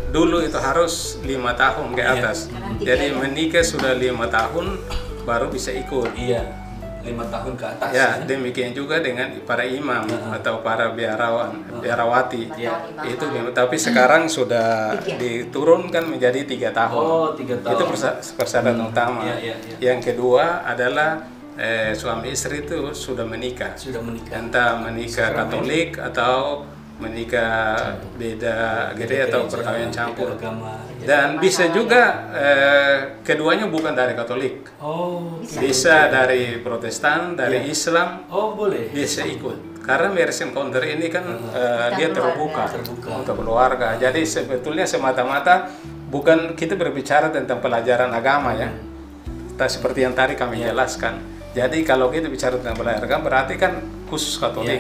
dulu itu harus 5 tahun ke atas. Jadi menikah sudah 5 tahun baru bisa ikut. Iya. 5 tahun ke atas. Ya, demikian juga dengan para imam atau para biarawati. Itu tapi sekarang sudah diturunkan menjadi 3 tahun. Oh, 3 tahun. Itu persyaratan utama. Yang kedua adalah suami istri itu sudah menikah. Entah menikah Katolik atau menikah beda gereja atau perkawinan campur. Dan bisa juga keduanya bukan dari Katolik. Bisa dari Protestan, dari Islam. Boleh. Bisa ikut. Karena marriage encounter ini kan dia terbuka untuk keluarga. Jadi sebetulnya semata-mata bukan kita berbicara tentang pelajaran agama ya. Seperti yang tadi kami jelaskan. Jadi kalau kita bicara tentang pelajaran agama berarti kan khusus Katolik.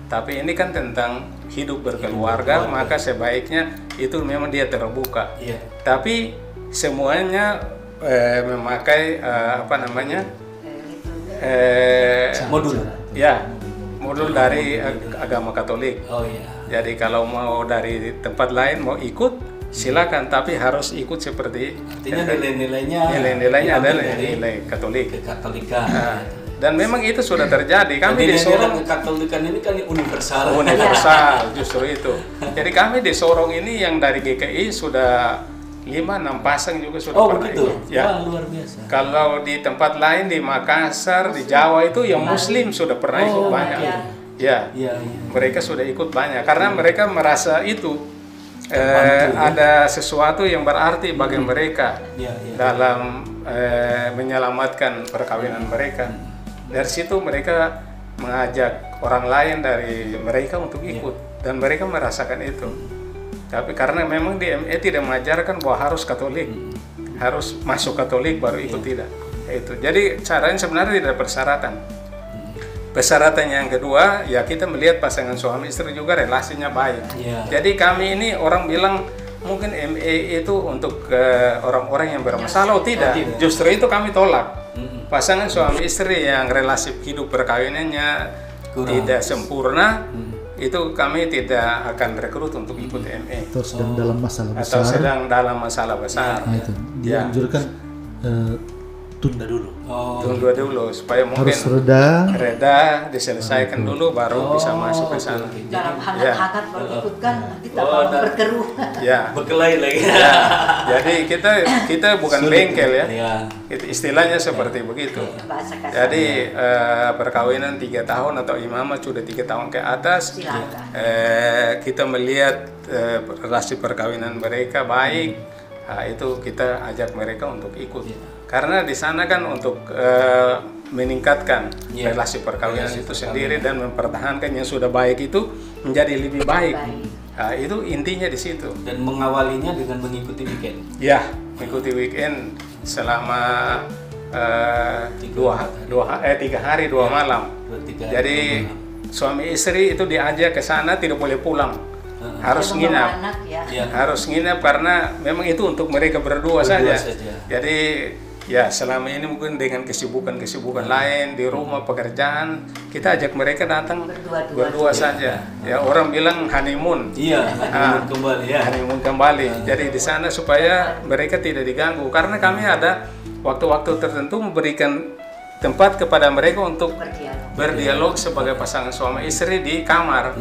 Tapi ini kan tentang hidup berkeluarga, maka sebaiknya itu memang dia terbuka. Tapi semuanya memakai modul. Ya, modul dari agama Katolik. Jadi kalau mau dari tempat lain mau ikut silakan, tapi harus ikut seperti artinya nilai-nilainya adalah nilai Katolik. Kekatolikan. Dan memang itu sudah terjadi. Kami disorong Kekatolikan ini kan universal. Universal justru itu. Jadi kami disorong ini yang dari GKI sudah 5-6 pasang juga sudah pernah ikut. Ya. Luar biasa. Kalau di tempat lain di Makassar, di Jawa itu yang Muslim sudah pernah ikut banyak. Ya. Mereka sudah ikut banyak karena mereka merasa itu ada sesuatu yang berarti bagi mereka dalam menyelamatkan perkawinan mereka. Dari situ mereka mengajak orang lain dari mereka untuk ikut dan mereka merasakan itu. Tapi karena memang di ME tidak mengajarkan bahwa harus Katolik, harus masuk Katolik baru ikut, tidak. Itu. Jadi caranya sebenarnya tidak ada persyaratan. Persyaratan yang kedua ya kita melihat pasangan suami istri juga relasinya baik. Jadi kami ini orang bilang mungkin ME itu untuk orang-orang yang bermasalah, tidak. Justru itu kami tolak. Pasangan suami istri yang relasi hidup perkawinannya tidak sempurna, itu kami tidak akan rekrut untuk ikut ME. Atau sedang dalam masalah besar. Atau sedang dalam masalah besar. Nah, itu dianjurkan tunda dulu. Tunda dulu supaya mungkin harus reda, diselesaikan dulu baru bisa masuk ke sana. Dalam hangat-hangat baru ikutkan kita berkeruh. Ya, berkelahi lagi. Ya. Jadi kita bukan bengkel ya. Itu istilahnya seperti begitu. Jadi perkawinan 3 tahun atau imamah sudah 3 tahun ke atas. Kita melihat relasi perkawinan mereka baik. Nah, itu kita ajak mereka untuk ikut. Karena di sana kan untuk meningkatkan relasi perkawinan itu sendiri dan mempertahankan yang sudah baik itu menjadi lebih baik. Nah, itu intinya di situ. Dan mengawalinya dengan mengikuti weekend. Ya, mengikuti weekend selama 3 hari 2 malam. Jadi suami istri itu diajak ke sana tidak boleh pulang. Harus nginap. Harus nginap karena memang itu untuk mereka berdua saja. Jadi ya selama ini mungkin dengan kesibukan lain di rumah pekerjaan, kita ajak mereka datang berdua saja. Ya orang bilang honeymoon. Honeymoon kembali ya. Honeymoon kembali. Jadi di sana supaya mereka tidak diganggu karena kami ada waktu-waktu tertentu memberikan tempat kepada mereka untuk berdialog sebagai pasangan suami istri di kamar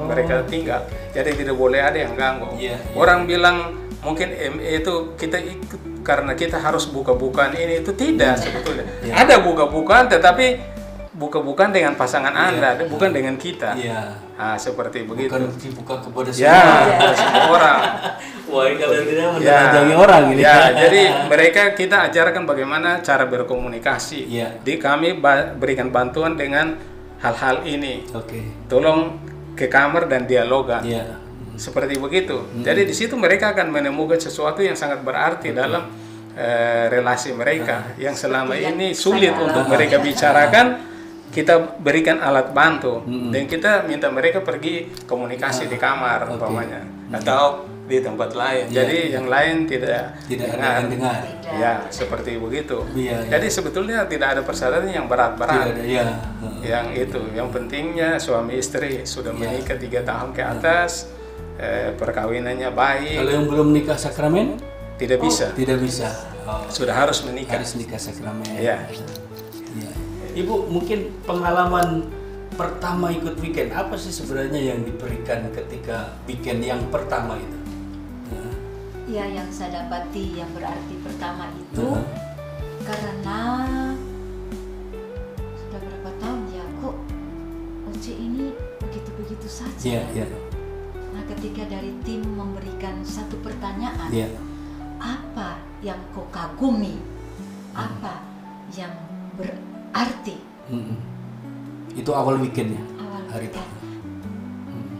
mereka tinggal. Jadi tidak boleh ada yang ganggu. Orang bilang mungkin ME itu kita ikut karena kita harus buka-bukaan ini, itu tidak sebetulnya. Ada buka-bukaan tetapi buka-bukaan dengan pasangan Anda, bukan dengan kita. Nah, seperti begitu. Bukan dibuka kepada semua orang. Wah, kalau tidak mendatangi orang ini. Jadi mereka kita ajarkan bagaimana cara berkomunikasi. Di kami berikan bantuan dengan hal-hal ini. Tolong ke kamar dan dialogan. Seperti begitu. Jadi di situ mereka akan menemukan sesuatu yang sangat berarti dalam relasi mereka yang selama ini sulit untuk mereka bicarakan. kita berikan alat bantu dan kita minta mereka pergi komunikasi di kamar umpamanya atau di tempat lain. Jadi yang lain tidak dengar. Ya, seperti begitu. Jadi sebetulnya tidak ada persyaratan yang berat-berat. Yang itu, yang pentingnya suami istri sudah menikah 3 tahun ke atas, perkawinannya baik. Kalau yang belum nikah sakramen? Tidak bisa. Tidak bisa. Sudah harus menikah. Harus nikah sakramen. Ya. Ibu, mungkin pengalaman pertama ikut weekend apa sih sebenarnya yang diberikan ketika weekend yang pertama itu? Ya, yang saya dapati yang berarti pertama itu karena sudah berapa tahun ya kok Oce ini begitu-begitu saja. Nah, ketika dari tim memberikan satu pertanyaan, apa yang kau kagumi, apa yang berarti. Itu awal weekendnya. Hari weekend.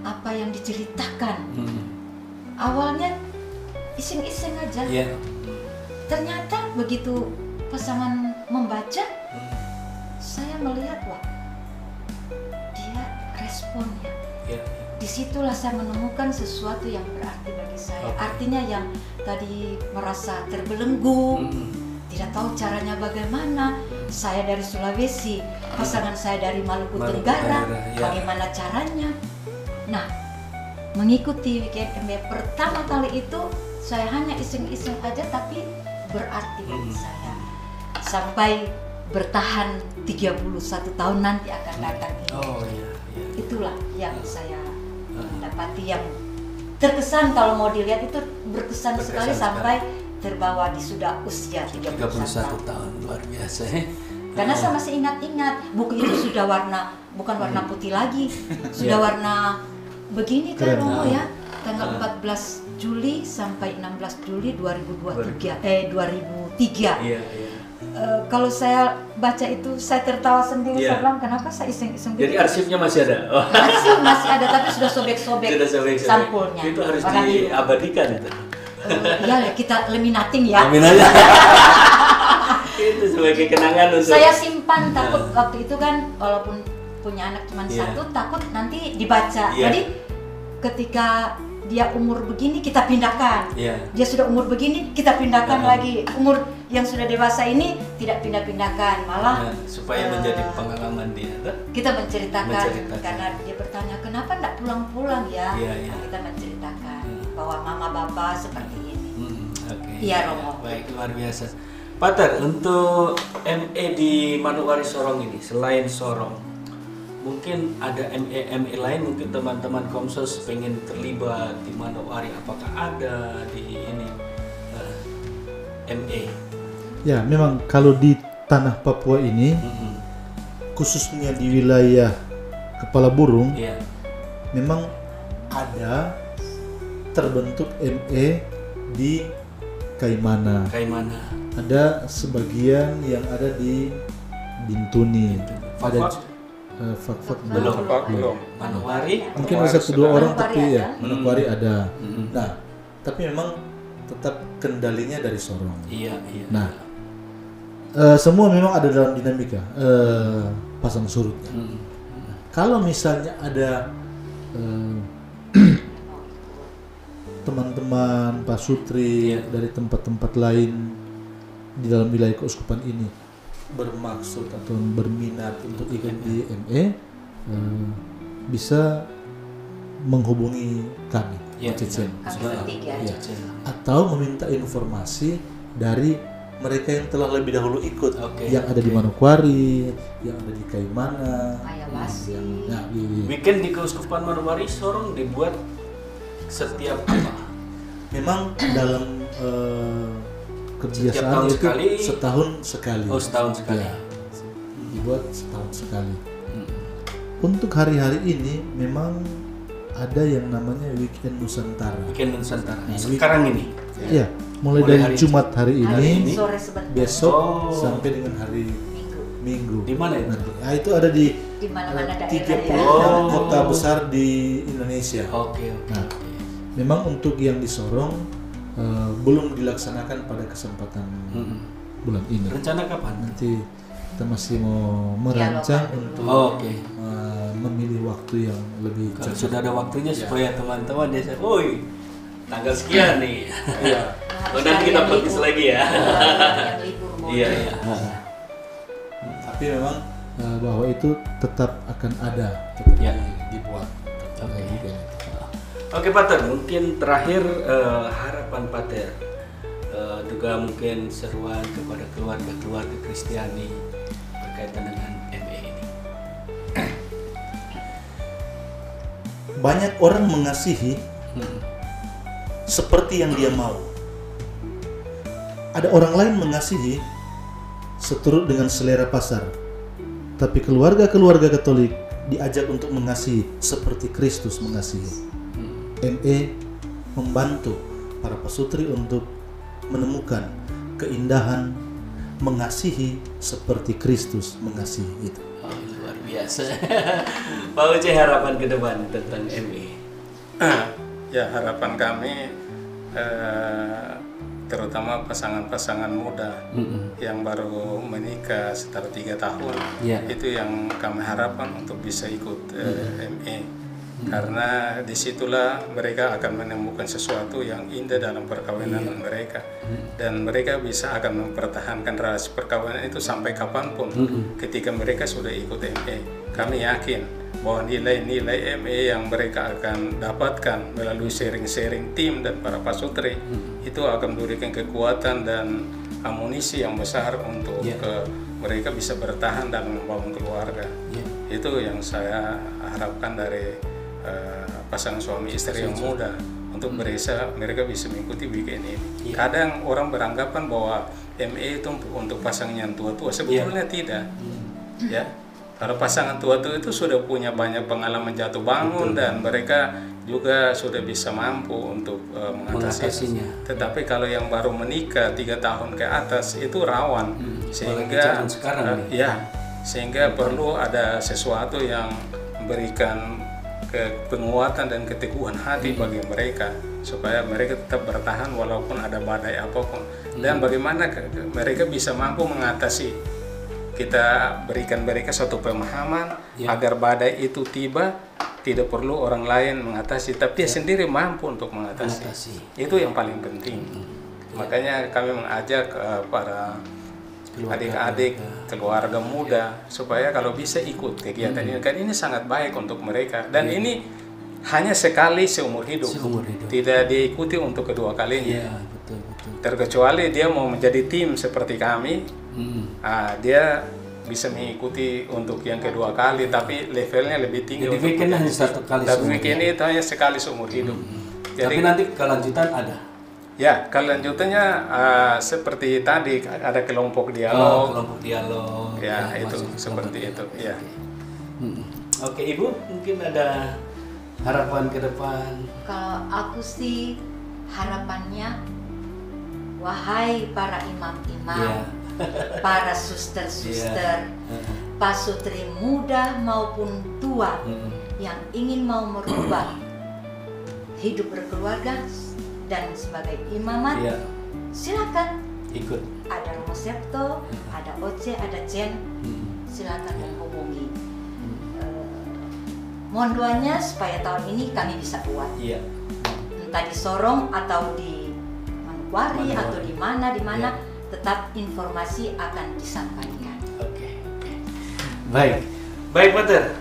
Apa yang diceritakan. Awalnya iseng-iseng aja. Ternyata begitu pasangan membaca, saya melihat wah, dia responnya. Disitulah saya menemukan sesuatu yang berarti bagi saya. Artinya yang tadi merasa terbelenggu, tidak tahu caranya bagaimana. Saya dari Sulawesi, pasangan saya dari Maluku Tenggara, bagaimana caranya? Nah, mengikuti weekend MBA pertama kali itu, saya hanya iseng-iseng aja, tapi berarti bagi saya. Sampai bertahan 31 tahun nanti akan datang. Itulah yang saya dapati yang terkesan, kalau mau dilihat itu berkesan sekali sampai terbawa di sudah usia 31 tahun. Luar biasa. Karena saya masih ingat-ingat buku itu sudah bukan warna putih lagi, sudah warna begini kan Romo ya, tanggal 14 Juli sampai 16 Juli 2003. Kalau saya baca itu saya tertawa sendiri, saya bilang kenapa saya iseng-iseng. Jadi arsipnya masih ada? Arsip masih ada, tapi sudah sobek-sobek sampulnya. Itu harus diabadikan itu. Iya, kita laminating ya. Itu sebagai kenangan untuk. Saya simpan, takut waktu itu kan walaupun punya anak cuma satu, takut nanti dibaca. Jadi ketika dia umur begini kita pindahkan. Dia sudah umur begini kita pindahkan lagi. Umur yang sudah dewasa ini tidak pindah-pindahkan, malah supaya menjadi pengalaman dia. Kita menceritakan karena dia bertanya kenapa enggak pulang-pulang ya. Kita menceritakan bahwa mama bapak seperti ini. Iya Romo. Baik, luar biasa. Pater, untuk ME di Manokwari Sorong ini selain Sorong, mungkin ada ME lain, mungkin teman-teman Komsos pengen terlibat di Manokwari, apakah ada di ini ME? Ya, memang kalau di tanah Papua ini, khususnya di wilayah Kepala Burung, memang ada terbentuk ME di Kaimana. Ada sebagian yang ada di Bintuni. Ada Fak belum. Manokwari mungkin ada 1-2 orang, tapi ya Manokwari ada. Nah, tapi memang tetap kendalinya dari Sorong. Nah, semua memang ada dalam dinamika pasang surutnya. Kalau misalnya ada teman-teman Pak Sutri dari tempat-tempat lain di dalam wilayah keuskupan ini bermaksud atau berminat untuk ikut di ME, bisa menghubungi kami, Cecen, atau meminta informasi dari mereka yang telah lebih dahulu ikut, yang ada di Manokwari, yang ada di Kaimana. Weekend di Keuskupan Manokwari Sorong dibuat setiap apa? Memang dalam kebiasaan itu setahun sekali. Setahun sekali. Dibuat setahun sekali. Untuk hari-hari ini memang ada yang namanya Weekend Nusantara. Sekarang ini. Iya, mulai dari Jumat hari ini, besok sampai dengan hari Minggu. Di mana itu? Nah, itu ada di mana-mana 30 kota besar di Indonesia. Nah, memang untuk yang di Sorong belum dilaksanakan pada kesempatan bulan ini. Rencana kapan? Nanti kita masih mau merancang untuk memilih waktu yang lebih cocok. Sudah ada waktunya supaya teman-teman desa, tanggal sekian nih. Iya. Nanti kita fokus lagi ya. Iya. Tapi memang bahwa itu tetap akan ada, dibuat. Oke, Pater, mungkin terakhir harapan Pater, juga mungkin seruan kepada keluarga Kristiani berkaitan dengan ME ini. Banyak orang mengasihi seperti yang dia mau. Ada orang lain mengasihi seturut dengan selera pasar. Tapi keluarga Katolik diajak untuk mengasihi seperti Kristus mengasihi. ME membantu para pasutri untuk menemukan keindahan mengasihi seperti Kristus mengasihi itu. Luar biasa. Pak Uce, harapan ke depan tentang ME? Ya, harapan kami terutama pasangan-pasangan muda yang baru menikah setelah 3 tahun, itu yang kami harapkan untuk bisa ikut ME. Karena disitulah mereka akan menemukan sesuatu yang indah dalam perkawinan mereka, dan mereka bisa akan mempertahankan rahasia perkawinan itu sampai kapanpun. Ketika mereka sudah ikut ME, kami yakin bahwa nilai-nilai ME yang mereka akan dapatkan melalui sharing-sharing tim dan para pasutri itu akan memberikan kekuatan dan amunisi yang besar untuk mereka bisa bertahan dan membangun keluarga. Itu yang saya harapkan dari pasangan suami istri yang muda, untuk mereka bisa mengikuti weekend ini. Kadang orang beranggapan bahwa ME itu untuk pasangan yang tua-tua, sebetulnya tidak. Ya, kalau pasangan tua-tua itu sudah punya banyak pengalaman jatuh bangun dan mereka juga sudah bisa mampu untuk mengatasinya. Tetapi kalau yang baru menikah 3 tahun ke atas itu rawan, sehingga sehingga perlu ada sesuatu yang memberikan penguatan dan keteguhan hati bagi mereka supaya mereka tetap bertahan walaupun ada badai apapun. Dan bagaimana mereka bisa mampu mengatasi, kita berikan mereka suatu pemahaman agar badai itu tiba, tidak perlu orang lain mengatasi, tapi dia sendiri mampu untuk mengatasi. Itu yang paling penting. Makanya kami mengajak para adik-adik, keluarga muda supaya kalau bisa ikut kegiatan ini, kan ini sangat baik untuk mereka, dan ini hanya sekali seumur hidup, tidak diikuti untuk kedua kalinya. Betul. Terkecuali dia mau menjadi tim seperti kami, dia bisa mengikuti untuk yang kedua kali, tapi levelnya lebih tinggi. Jadi weekend hanya 1 kali. Tapi weekend itu hanya sekali seumur hidup. Jadi, tapi nanti kelanjutan ada. Ya, kelanjutannya seperti tadi ada kelompok dialog. Kelompok dialog. Ya, itu seperti itu. Ya. Oke, Ibu, mungkin ada harapan ke depan? Kalau aku sih harapannya, wahai para imam-imam, para suster-suster, pasutri muda maupun tua yang ingin mau merubah hidup berkeluarga dan sebagai imamat, silakan ikut. Ada Mosepto, ada Oce, ada Jen, silakan menghubungi. Mohon doanya supaya tahun ini kami bisa buat. Entah di Sorong atau di Manokwari atau di mana, tetap informasi akan disampaikan. Oke. Baik, Pater.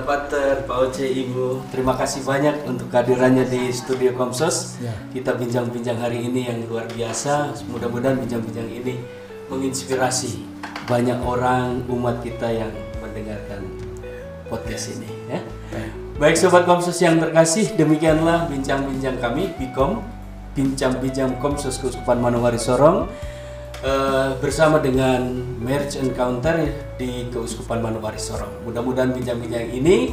Pater, Pak Oce, Ibu, terima kasih banyak untuk kehadirannya di studio Komsos. Kita bincang-bincang hari ini yang luar biasa. Mudah-mudahan bincang-bincang ini menginspirasi banyak orang, umat kita yang mendengarkan podcast ini. Baik, Sobat Komsos yang terkasih, demikianlah bincang-bincang kami, BIKOM, bincang-bincang Komsos Keuskupan Manokwari Sorong, bersama dengan Marriage Encounter di Keuskupan Manokwari Sorong. Mudah-mudahan bincang-bincang ini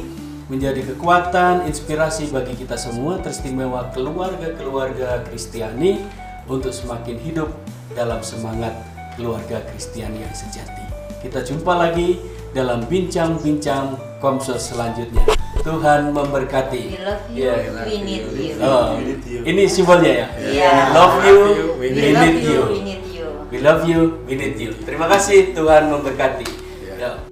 menjadi kekuatan, inspirasi bagi kita semua, teristimewa keluarga Kristiani, untuk semakin hidup dalam semangat keluarga Kristiani yang sejati. Kita jumpa lagi dalam bincang-bincang Komsos selanjutnya. Tuhan memberkati. We love you, we need you. Ini simbolnya ya. Yeah. Love you, we need you. We need you. We love you, we need you. Terima kasih, Tuhan memberkati. Ya.